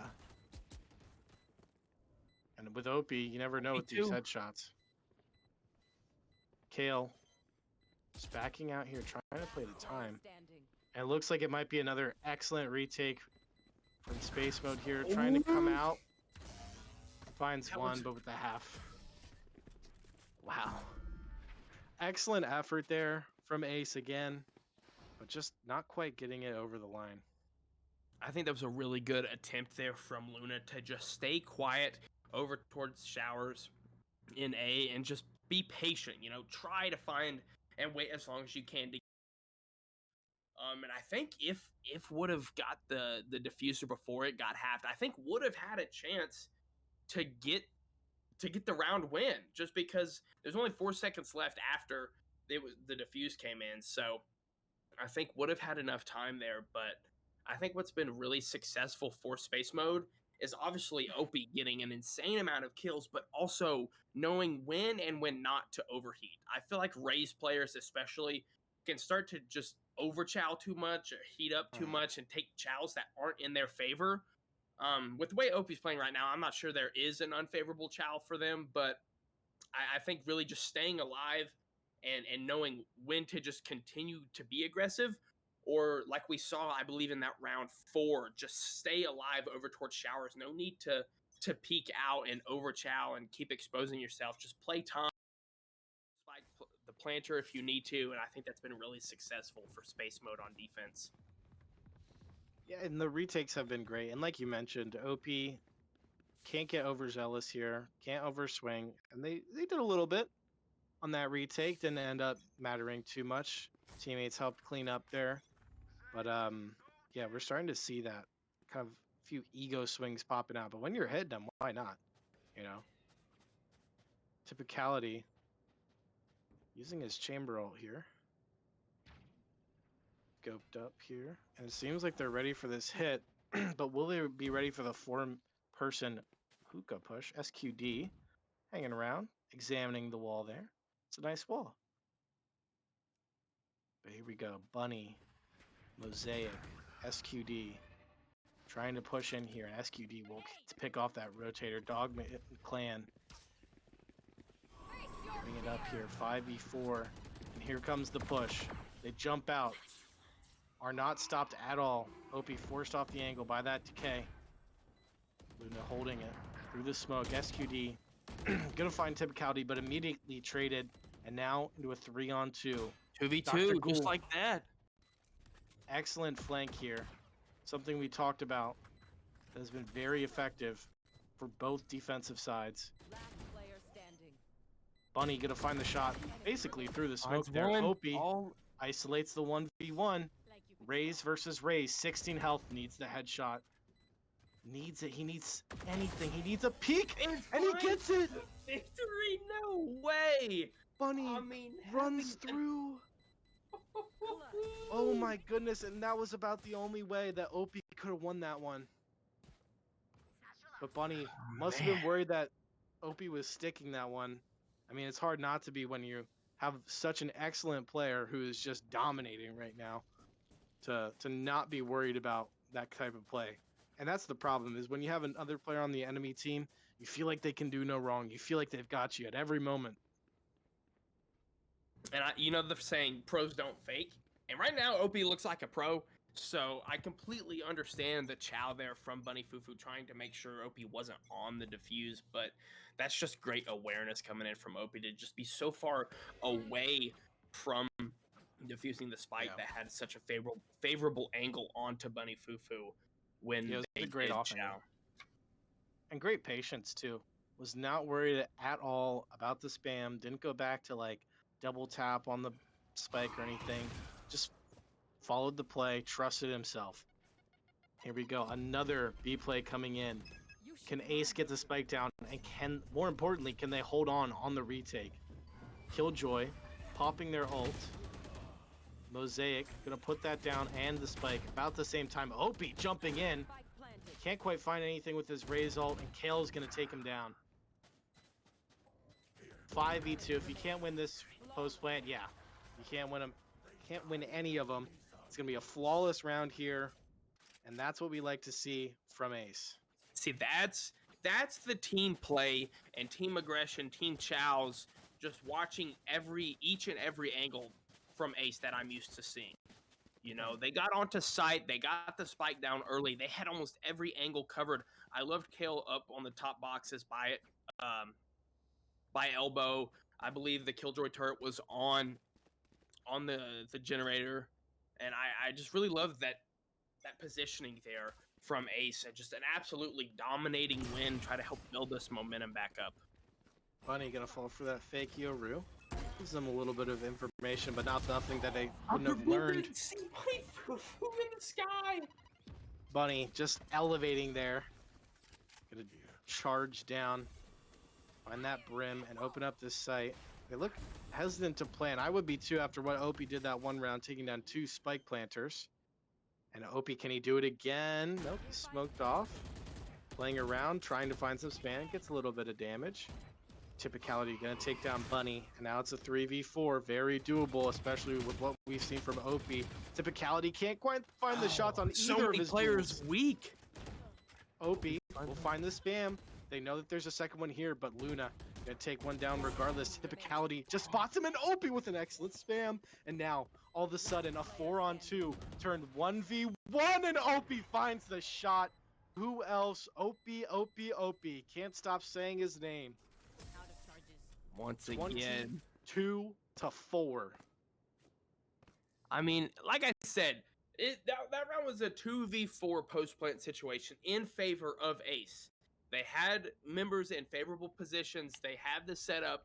Speaker 1: And with Opie, you never know with these
Speaker 2: too.
Speaker 1: headshots. Kale just backing out here, trying to play the time. And it looks like it might be another excellent retake from Space Mode here, trying to come out. Finds one, but with the half. Wow. Excellent effort there from Ace again, but just not quite getting it over the line.
Speaker 2: I think that was a really good attempt there from Luna to just stay quiet over towards Showers in A and just be patient, you know, try to find and wait as long as you can to and I think if would have got the diffuser before it got halved, I think would have had a chance to get the round win just because there's only 4 seconds left after the diffuse came in. So I think would have had enough time there, but I think what's been really successful for Space Mode is obviously Opie getting an insane amount of kills, but also knowing when and when not to overheat. I feel like Raze players especially can start to just overchow too much or heat up too much and take chows that aren't in their favor. With the way Opie's playing right now, I'm not sure there is an unfavorable chow for them, but I think really just staying alive and knowing when to just continue to be aggressive, or like we saw, I believe in that round 4, just stay alive over towards Showers. No need to peek out and overchow and keep exposing yourself. Just play time, spike the planter if you need to, and I think that's been really successful for Space Mode on defense.
Speaker 1: Yeah, and the retakes have been great. And like you mentioned, OP can't get overzealous here, can't overswing, and they did a little bit on that retake, didn't end up mattering too much. Teammates helped clean up there, but yeah, we're starting to see that kind of few ego swings popping out. But when you're hitting them, why not? You know, typicality using his chamber ult here. Scoped up here, and it seems like they're ready for this hit, but will they be ready for the 4-person hookah push? SQD hanging around, examining the wall there. It's a nice wall. But here we go. Bunny, Mosaic, SQD trying to push in here, and SQD will pick off that rotator. Dog Clan bring it up here. 5v4, and here comes the push. They jump out. Are not stopped at all. OP forced off the angle by that decay. Luna holding it through the smoke. SQD gonna find typicality, but immediately traded, and now into a 3-on-2.
Speaker 2: 2v2, just like that.
Speaker 1: Excellent flank here. Something we talked about that has been very effective for both defensive sides. Bunny gonna find the shot basically through the smoke there. Opie isolates the 1v1. Raze versus Raze. 16 health, needs the headshot. Needs it. He needs anything. He needs a peek, and he gets it.
Speaker 2: Victory? No way.
Speaker 1: Bunny runs through. Oh my goodness, and that was about the only way that OP could have won that one. But Bunny must have been worried that OP was sticking that one. I mean, it's hard not to be when you have such an excellent player who is just dominating right now, to not be worried about that type of play. And that's the problem, is when you have another player on the enemy team, you feel like they can do no wrong. You feel like they've got you at every moment.
Speaker 2: And you know the saying, pros don't fake. And right now, OP looks like a pro. So I completely understand the chow there from Bunny Fufu trying to make sure OP wasn't on the defuse. But that's just great awareness coming in from OP to just be so far away from diffusing the spike that had such a favorable angle onto Bunny Fufu when
Speaker 1: it was
Speaker 2: they
Speaker 1: a great
Speaker 2: did
Speaker 1: offense.
Speaker 2: chow.
Speaker 1: And great patience too. Was not worried at all about the spam. Didn't go back to like double tap on the spike or anything. Just followed the play, trusted himself. Here we go. Another B play coming in. Can Ace get the spike down? And more importantly, can they hold on the retake? Killjoy popping their ult. Mosaic gonna put that down and the spike about the same time. Opie jumping in. Can't quite find anything with his Raze ult, and Kale's gonna take him down. 5v2. If you can't win this post plant, yeah, you can't win them. Can't win any of them. It's gonna be a flawless round here, and that's what we like to see from Ace.
Speaker 2: See, that's the team play and team aggression, team chows. Just watching each and every angle from Ace that I'm used to seeing. You know, they got onto site, they got the spike down early, they had almost every angle covered. I loved Kale up on the top boxes by elbow. I believe the Killjoy turret was on the generator, and I just really loved that positioning there from Ace, and just an absolutely dominating win. Try to help build this momentum back up.
Speaker 1: Bunny gonna fall for that fake Yoru. Gives them a little bit of information, but not nothing that they wouldn't have learned.
Speaker 2: See Bunny in the sky.
Speaker 1: Bunny just elevating there. Gonna charge down, find that brim, and open up this site. They look hesitant to plan. I would be too after what Opie did that one round, taking down 2 spike planters. And Opie, can he do it again? Nope, he's smoked off. Playing around, trying to find some spam. Gets a little bit of damage. Typicality gonna take down Bunny, and now it's a 3v4. Very doable, especially with what we've seen from Opie. Typicality can't quite find the shots on either of his
Speaker 2: players
Speaker 1: duels.
Speaker 2: weak.
Speaker 1: Opie will find the spam. They know that there's a second one here, but Luna gonna take one down regardless. Typicality just spots him, and Opie with an excellent spam. And now, all of a sudden, a 4-on-2 turned 1v1, and Opie finds the shot. Who else? Opie. Can't stop saying his name.
Speaker 2: Once again,
Speaker 1: 22-4.
Speaker 2: I mean, like I said, that round was a 2v4 post plant situation in favor of Ace. They had members in favorable positions. They had the setup,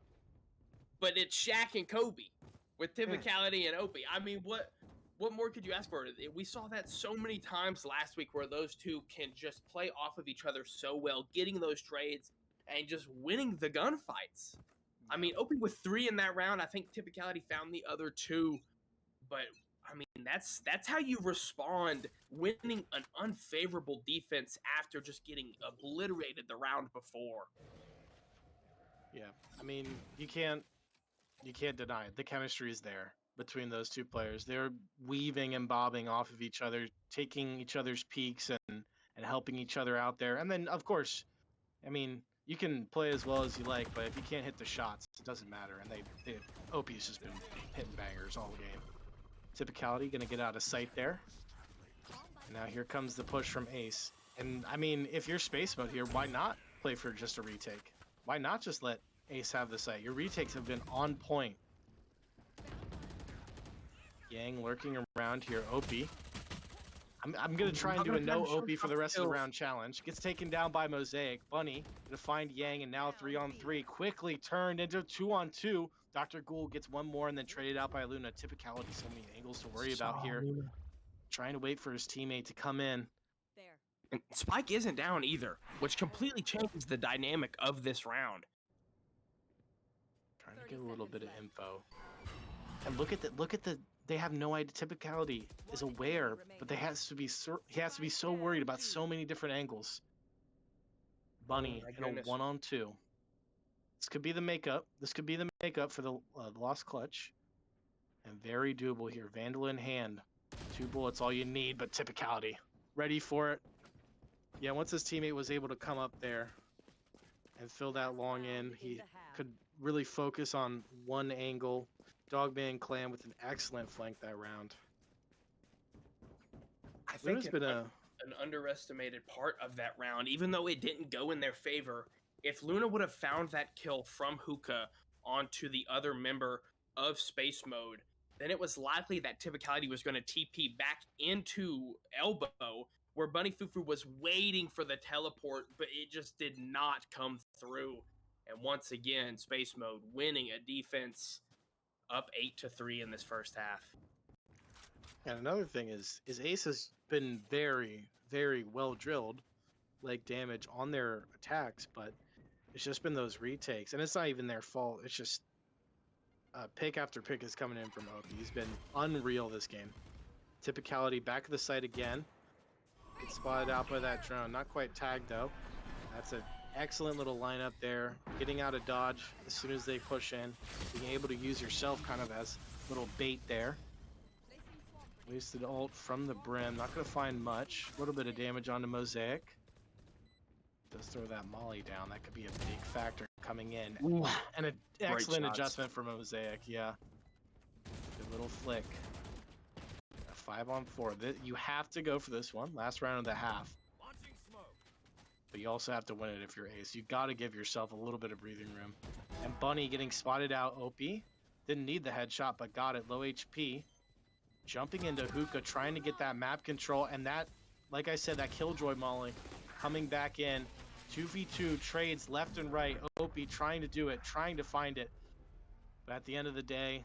Speaker 2: but it's Shaq and Kobe with Typicality and Opie. I mean, what more could you ask for? We saw that so many times last week where those two can just play off of each other so well, getting those trades and just winning the gunfights. I mean, Opie with 3 in that round. I think Typicality found the other 2, but I mean, that's how you respond winning an unfavorable defense after just getting obliterated the round before.
Speaker 1: Yeah, I mean, you can't deny it. The chemistry is there between those two players. They're weaving and bobbing off of each other, taking each other's peaks and helping each other out there. And then, of course, I mean, you can play as well as you like, but if you can't hit the shots, it doesn't matter. And OP's just been hitting bangers all game. Typicality gonna get out of sight there. And now here comes the push from Ace. And I mean, if you're space mode here, why not play for just a retake? Why not just let Ace have the site? Your retakes have been on point. Yang lurking around here. Opie. I'm gonna try and do a no Opie for the rest of the round challenge. Gets taken down by Mosaic. Bunny gonna find Yang, and now 3-on-3 quickly turned into 2-on-2. Dr. Ghoul gets one more and then traded out by Luna. Typicality, so many angles to worry about here. Trying to wait for his teammate to come in.
Speaker 2: And Spike isn't down either, which completely changes the dynamic of this round.
Speaker 1: Trying to get a little bit of info. And look at the they have no idea. Typicality is aware, but he has to be so worried about so many different angles. Bunny in a 1-on-2. This could be the makeup. This could be the makeup for the lost clutch. And very doable here. Vandal in hand. 2 bullets, all you need, but Typicality ready for it. Yeah, once his teammate was able to come up there and fill that long in, he could really focus on one angle. Dogman Clan with an excellent flank that round.
Speaker 2: I think an underestimated part of that round, even though it didn't go in their favor, if Luna would have found that kill from Hookah onto the other member of Space Mode, then it was likely that Typicality was going to TP back into Elbow, where Bunny Fufu was waiting for the teleport, but it just did not come through. And once again, Space Mode winning a defense up 8-3 in this first half.
Speaker 1: And another thing is Ace has been very, very well drilled, leg damage on their attacks, but it's just been those retakes, and it's not even their fault. It's just Pick after pick is coming in from Opie. He's been unreal this game. Typicality back of the site again. Gets spotted out by that drone. Not quite tagged though. That's an excellent little lineup there. Getting out of dodge as soon as they push in. Being able to use yourself kind of as little bait there. Wasted ult from the brim. Not going to find much. A little bit of damage onto Mosaic. Does throw that molly down. That could be a big factor coming in.
Speaker 2: Ooh,
Speaker 1: and an excellent
Speaker 2: shots.
Speaker 1: adjustment for Mosaic. Yeah. Good little flick. A 5-on-4. You have to go for this one. Last round of the half. But you also have to win it if you're ace. You got to give yourself a little bit of breathing room. And Bunny getting spotted out. OP didn't need the headshot, but got it. Low HP. Jumping into Hookah, trying to get that map control. And that, like I said, that Killjoy molly coming back in. 2v2 trades left and right. OP trying to do it, trying to find it. But at the end of the day,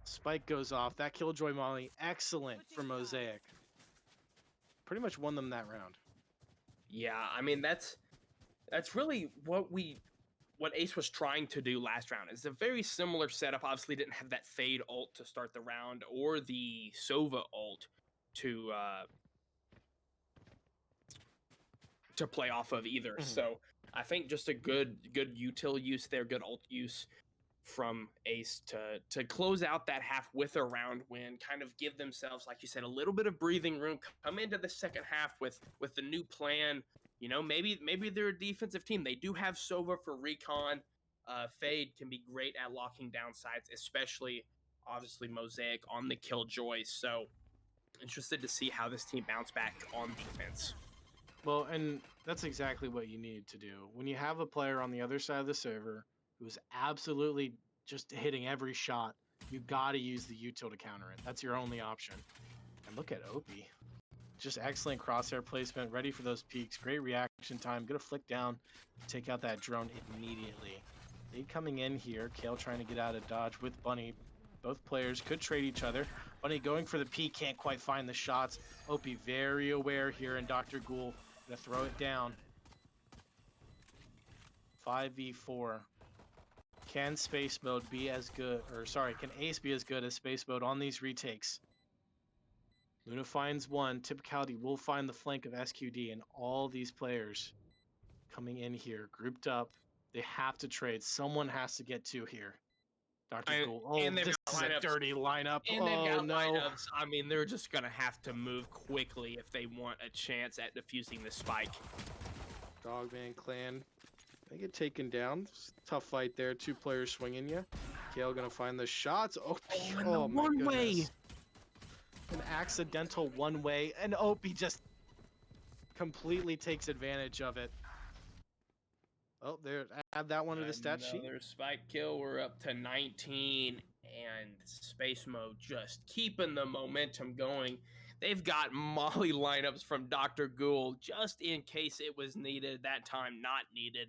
Speaker 1: spike goes off. That Killjoy molly, excellent for Mosaic. Pretty much won them that round.
Speaker 2: Yeah, I mean that's really what Ace was trying to do last round. It's a very similar setup. Obviously, didn't have that fade ult to start the round or the Sova ult to play off of either.
Speaker 1: Mm-hmm.
Speaker 2: So I think just a good util use there, good ult use from Ace to close out that half with a round win, kind of give themselves, like you said, a little bit of breathing room, come into the second half with the new plan. You know, maybe they're a defensive team. They do have Sova for recon. Fade can be great at locking down sides, especially obviously Mosaic on the Killjoy. So interested to see how this team bounce back on defense.
Speaker 1: Well, and that's exactly what you need to do. When you have a player on the other side of the server who's absolutely just hitting every shot, you got to use the util to counter it. That's your only option. And look at Opie. Just excellent crosshair placement, ready for those peaks. Great reaction time. Gonna flick down, take out that drone immediately. They coming in here. Kale trying to get out of dodge with Bunny. Both players could trade each other. Bunny going for the peak, can't quite find the shots. Opie very aware here, and Dr. Ghoul gonna throw it down. 5v4. Can space mode be as good, or sorry, can Ace be as good as space mode on these retakes? Luna finds one. Typicality will find the flank of SQD, and all these players coming in here, grouped up. They have to trade. Someone has to get two here. Dr. Ghoul. Oh, this is a dirty lineup.
Speaker 2: And they've got
Speaker 1: no.
Speaker 2: lineups. I mean, they're just going to have to move quickly if they want a chance at defusing the spike.
Speaker 1: Dogman clan. They get taken down. Tough fight there. Two players swinging you. Kale going to find the shots. Oh my
Speaker 2: one
Speaker 1: goodness.
Speaker 2: way.
Speaker 1: An accidental one-way, and Opie just completely takes advantage of it. Oh, there, add that one to the stat sheet.
Speaker 2: Another spike kill. We're up to 19, and space mode just keeping the momentum going. They've got molly lineups from Dr. Ghoul just in case it was needed. That time, not needed.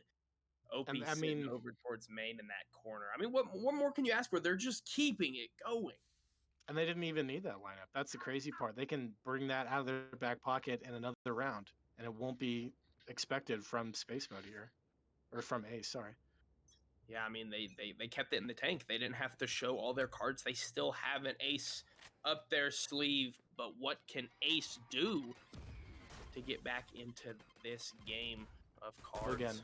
Speaker 2: Opie sitting over towards main in that corner. I mean, what more can you ask for? They're just keeping it going.
Speaker 1: And they didn't even need that lineup. That's the crazy part. They can bring that out of their back pocket in another round, and it won't be expected from space mode here. Or from Ace, sorry.
Speaker 2: Yeah, I mean, they kept it in the tank. They didn't have to show all their cards. They still have an Ace up their sleeve. But what can Ace do to get back into this game of cards?
Speaker 1: Again,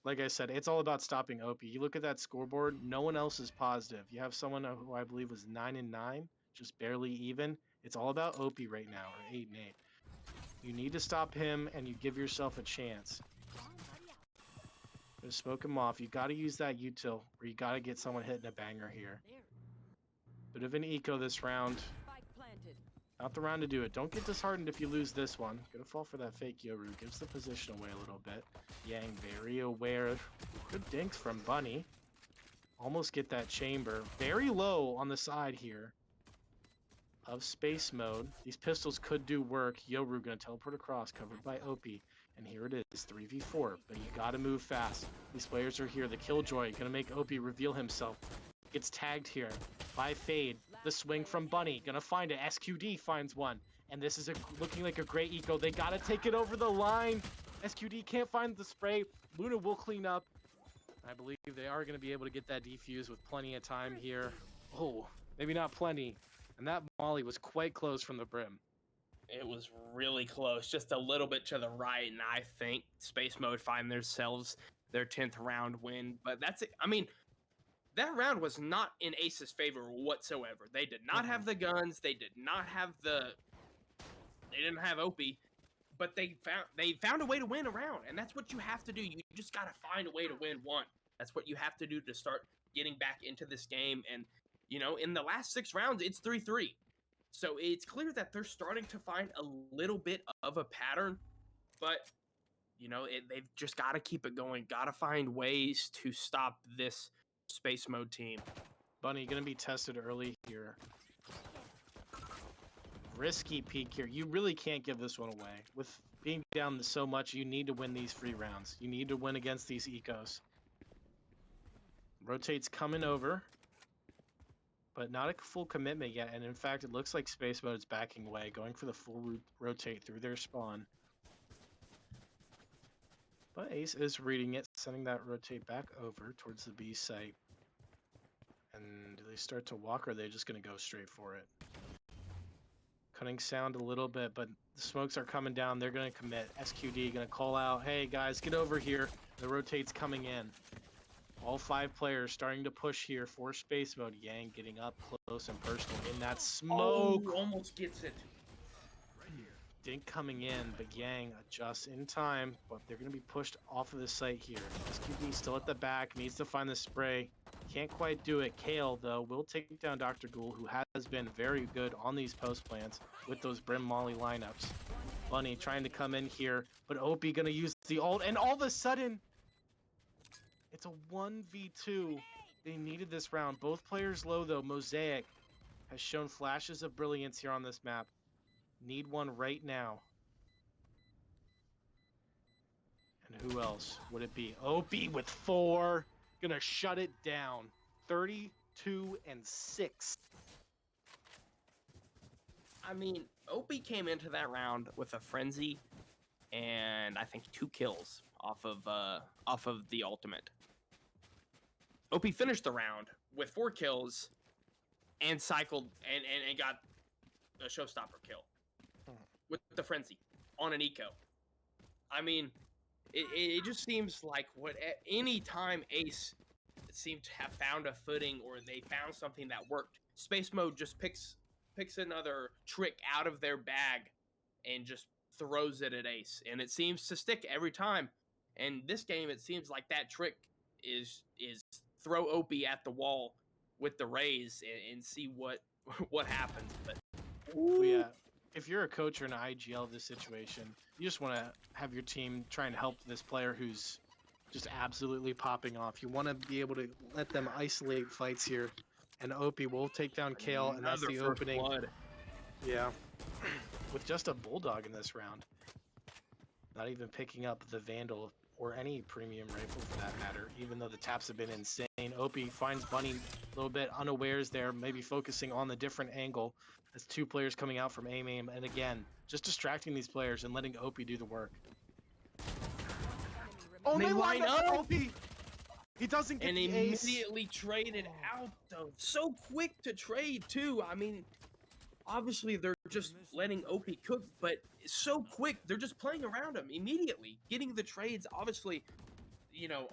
Speaker 1: like I said, it's all about stopping Opie. You look at that scoreboard, no one else is positive. You have someone who I believe was 9-9, just barely even. It's all about Opie right now, or 8-8. You need to stop him, and you give yourself a chance. Just smoke him off. You got to use that util, or you got to get someone hitting a banger here. Bit of an eco this round. Not the round to do it. Don't get disheartened if you lose this one. Gonna fall for that fake Yoru. Gives the position away a little bit. Yang very aware. Good dinks from Bunny. Almost get that chamber. Very low on the side here of space mode. These pistols could do work. Yoru gonna teleport across, covered by Opie. And here it is, 3v4. But you gotta move fast. These players are here. The Killjoy gonna make Opie reveal himself. Gets tagged here by Fade. The swing from Bunny. Gonna find it. SQD finds one. And this is looking like a great eco. They gotta take it over the line. SQD can't find the spray. Luna will clean up. I believe they are going to be able to get that defuse with plenty of time here. Oh, maybe not plenty. And that molly was quite close from the brim.
Speaker 2: It was really close, just a little bit to the right, and I think Space Mode find themselves their 10th round win. But that's it. I mean, that round was not in Ace's favor whatsoever. They did not have the guns. They did not have the. They didn't have Opie, but they found a way to win a round, and that's what you have to do. You just got to find a way to win one. That's what you have to do to start getting back into this game. And in the last 6 rounds, it's 3-3. So it's clear that they're starting to find a little bit of a pattern, but they've just got to keep it going. Got to find ways to stop this Space Mode team.
Speaker 1: Bunny going to be tested early here. Risky peek here. You really can't give this one away. With being down so much, you need to win these free rounds. You need to win against these ecos. Rotate's coming over, but not a full commitment yet. And in fact, it looks like Space Mode's backing away, going for the full rotate through their spawn. But Ace is reading it, sending that rotate back over towards the B site. And do they start to walk, or are they just going to go straight for it? Cutting sound a little bit, but the smokes are coming down. They're going to commit. SQD going to call out, hey guys, get over here. The rotate's coming in. All 5 players starting to push here for Space Mode. Yang getting up close and personal in that smoke.
Speaker 2: Oh, almost gets it.
Speaker 1: Dink coming in, but Yang adjusts in time, but they're going to be pushed off of the site here. SQD still at the back, needs to find the spray. Can't quite do it. Kale, though, will take down Dr. Ghoul, who has been very good on these post plants with those Brim Molly lineups. Bunny trying to come in here, but Opie going to use the ult, and all of a sudden, it's a 1v2. They needed this round. Both players low, though. Mosaic has shown flashes of brilliance here on this map. Need one right now. And who else would it be? Opie with 4. Gonna shut it down. 32-6.
Speaker 2: I mean, Opie came into that round with a frenzy and I think 2 kills off of the ultimate. Opie finished the round with 4 kills and cycled and got a showstopper kill with the frenzy on an eco. I mean, it just seems like any time Ace seemed to have found a footing or they found something that worked, Space Mode just picks another trick out of their bag and just throws it at Ace, and it seems to stick every time. And this game, it seems like that trick is throw Opie at the wall with the raise and see what happens. But
Speaker 1: well, yeah, if you're a coach or an IGL of this situation, you just want to have your team try and help this player who's just absolutely popping off. You want to be able to let them isolate fights here. And Opie will take down Kale, and that's the opening.
Speaker 2: Blood.
Speaker 1: Yeah. With just a Bulldog in this round. Not even picking up the Vandal or any premium rifle for that matter, even though the taps have been insane. Opie finds Bunny a little bit unawares there, maybe focusing on the different angle. As 2 players coming out from aim, and again, just distracting these players and letting Opie do the work.
Speaker 2: Oh, they line up!
Speaker 1: Opie! He doesn't get
Speaker 2: and
Speaker 1: the ace.
Speaker 2: Immediately traded out, though. So quick to trade, too. I mean, obviously they're just letting Opie cook, but so quick. They're just playing around him immediately. Getting the trades, obviously,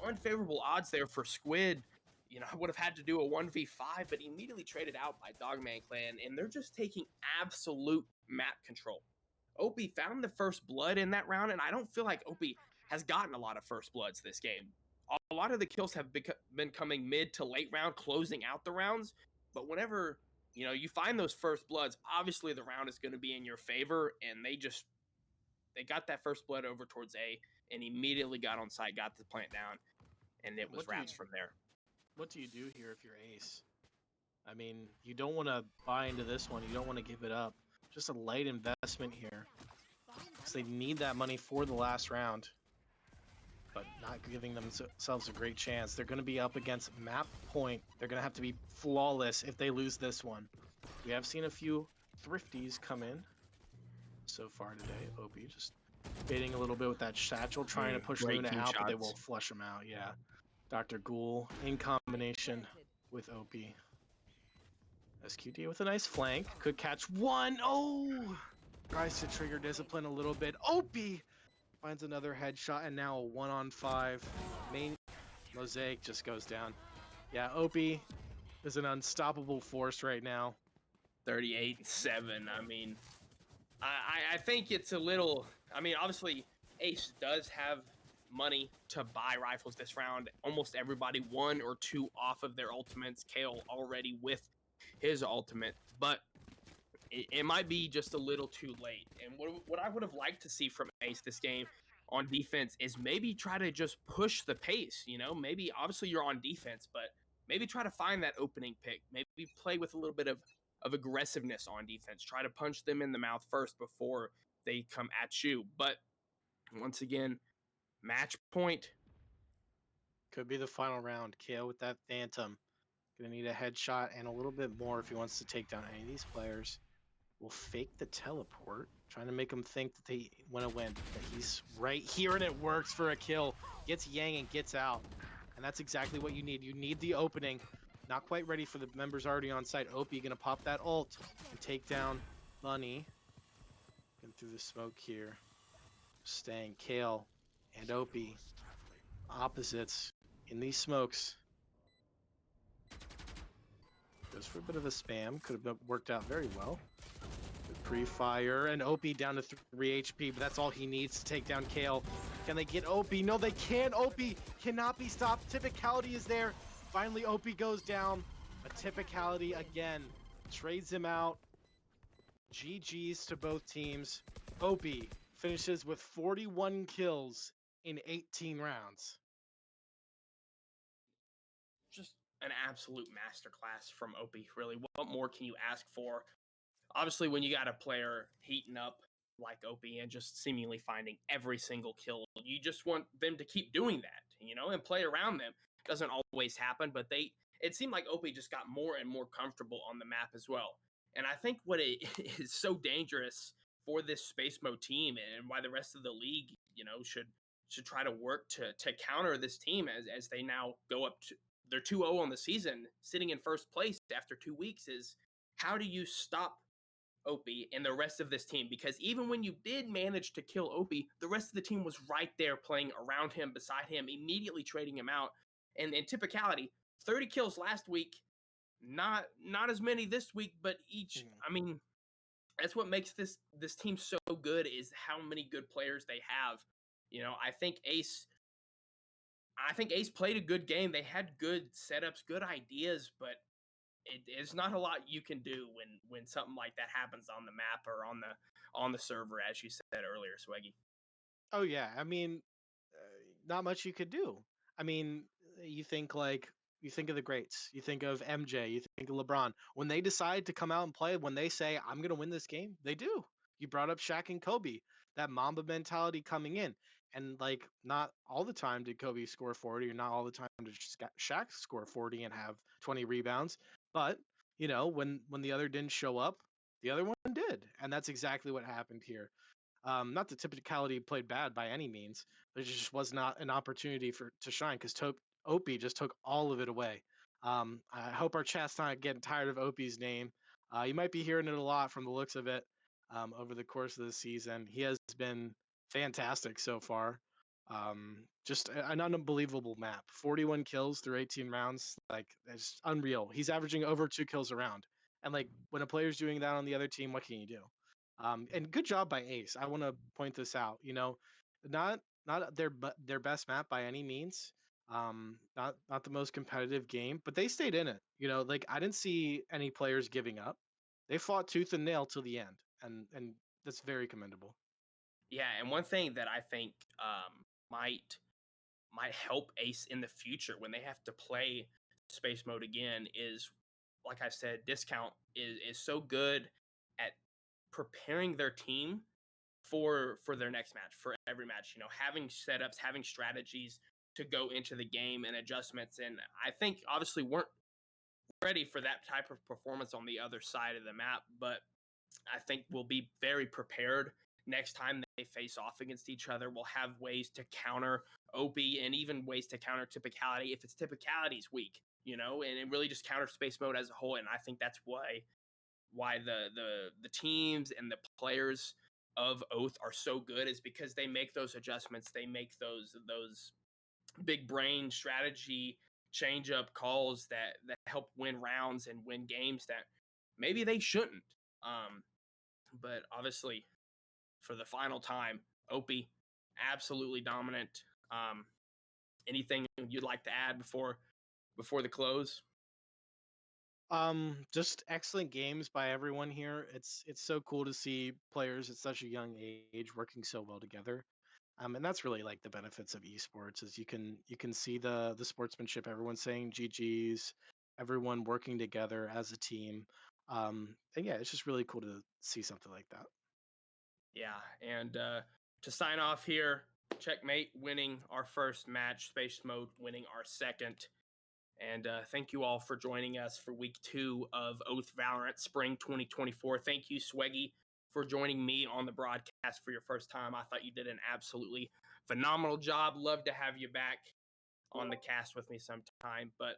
Speaker 2: unfavorable odds there for Squid. I would have had to do a 1v5, but immediately traded out by Dogman Clan, and they're just taking absolute map control. Opie found the first blood in that round, and I don't feel like Opie has gotten a lot of first bloods this game. A lot of the kills have been coming mid to late round, closing out the rounds, but whenever, you find those first bloods, obviously the round is going to be in your favor, and they got that first blood over towards A, and immediately got on site, got the plant down, and it was wraps from there.
Speaker 1: What do you do here if you're Ace? I mean, you don't want to buy into this one. You don't want to give it up. Just a light investment here. Because they need that money for the last round. But not giving themselves a great chance. They're going to be up against map point. They're going to have to be flawless if they lose this one. We have seen a few thrifties come in so far today. Opie just baiting a little bit with that satchel, trying to push Luna out, but they won't flush him out. Yeah. Dr. Ghoul in combination with OP. SQD with a nice flank. Could catch one. Oh! Tries to trigger discipline a little bit. OP finds another headshot, and now a 1-on-5. Main Mosaic just goes down. Yeah, OP is an unstoppable force right now.
Speaker 2: 38-7. I mean, I think it's a little. I mean, obviously, Ace does have money to buy rifles this round. Almost everybody 1 or 2 off of their ultimates. Kale already with his ultimate, but it might be just a little too late. And what I would have liked to see from Ace this game on defense is maybe try to just push the pace. You know, maybe obviously you're on defense, but maybe try to find that opening pick. Maybe play with a little bit of aggressiveness on defense. Try to punch them in the mouth first before they come at you. But once again, match point.
Speaker 1: Could be the final round. KO with that Phantom. Gonna need a headshot and a little bit more if he wants to take down any of these players. Will fake the teleport, trying to make him think that they want to win. But he's right here and it works for a kill. Gets Yang and gets out. And that's exactly what you need. You need the opening. Not quite ready for the members already on site. OP gonna pop that ult and take down Bunny. Getting through the smoke here. Staying Kale and OP. Opposites in these smokes. Goes for a bit of a spam. Could have worked out very well. Pre-fire and OP down to 3 HP, but that's all he needs to take down Kale. Can they get OP? No, they can't. OP cannot be stopped. Typicality is there. Finally, OP goes down. A Typicality again. Trades him out. GG's to both teams. OP finishes with 41 kills in 18 rounds.
Speaker 2: Just an absolute masterclass from OP, really. What more can you ask for? Obviously, when you got a player heating up like OP and just seemingly finding every single kill, you just want them to keep doing that, you know, and play around them. Doesn't always happen, but it seemed like OP just got more and more comfortable on the map as well. And I think what it is so dangerous for this Space Mode team and why the rest of the league, you know, should try to work to counter this team as they now go up to they're 2-0 on the season, sitting in first place after 2 weeks, is how do you stop OP and the rest of this team? Because even when you did manage to kill OP, the rest of the team was right there playing around him, beside him, immediately trading him out. And in Typicality, 30 kills last week, not as many this week, but each. I mean, that's what makes this team so good, is how many good players they have. You know, I think Ace played a good game. They had good setups, good ideas, but it's not a lot you can do when something like that happens on the map or on the server, as you said earlier, Swaggy.
Speaker 1: Oh yeah, I mean, not much you could do. I mean, you think of the greats. You think of MJ. You think of LeBron. When they decide to come out and play, when they say, "I'm gonna win this game," they do. You brought up Shaq and Kobe. That Mamba mentality coming in, and like not all the time did Kobe score 40, or not all the time did Shaq score 40 and have 20 rebounds. But when the other didn't show up, the other one did, and that's exactly what happened here. Not that Typicality played bad by any means, but it just was not an opportunity to shine because OP just took all of it away. I hope our chat's not getting tired of OP's name. You might be hearing it a lot from the looks of it over the course of the season. He has been fantastic so far. Just an unbelievable map. 41 kills through 18 rounds. Like, it's unreal. He's averaging over 2 kills a round. And like when a player's doing that on the other team, what can you do? And good job by Ace. I want to point this out. Not their best map by any means. Not the most competitive game, but they stayed in it. Like I didn't see any players giving up. They fought tooth and nail till the end, and that's very commendable.
Speaker 2: Yeah, and one thing that I think might help Ace in the future when they have to play Space Mode again is, like I said, Discount is so good at preparing their team for their next match, for every match. You know, having setups, having strategies to go into the game and adjustments. And I think obviously weren't ready for that type of performance on the other side of the map, but I think we'll be very prepared next time they face off against each other will have ways to counter OP and even ways to counter typicality if its typicality's weak, and it really just counters space mode as a whole. And I think that's why the teams and the players of Oath are so good is because they make those adjustments. They make those big brain strategy change up calls that help win rounds and win games that maybe they shouldn't. Um, but obviously, for the final time, Opie absolutely dominant. Um, Anything you'd like to add before the close?
Speaker 1: Just excellent games by everyone here. It's so cool to see players at such a young age working so well together. And that's really like the benefits of esports is you can see the sportsmanship, everyone saying GGs, everyone working together as a team. And yeah, it's just really cool to see something like that.
Speaker 2: Yeah, and to sign off here, Checkmate winning our first match, Space Mode winning our second. And thank you all for joining us for week 2 of Oath Valorant Spring 2024. Thank you, Sweggy, for joining me on the broadcast for your first time. I thought you did an absolutely phenomenal job. Love to have you back on the cast with me sometime. But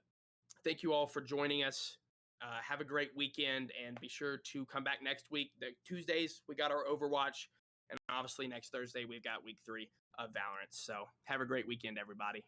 Speaker 2: thank you all for joining us. Have a great weekend and be sure to come back next week. The Tuesdays, we got our Overwatch. And obviously, next Thursday, we've got week 3 of Valorant. So have a great weekend, everybody.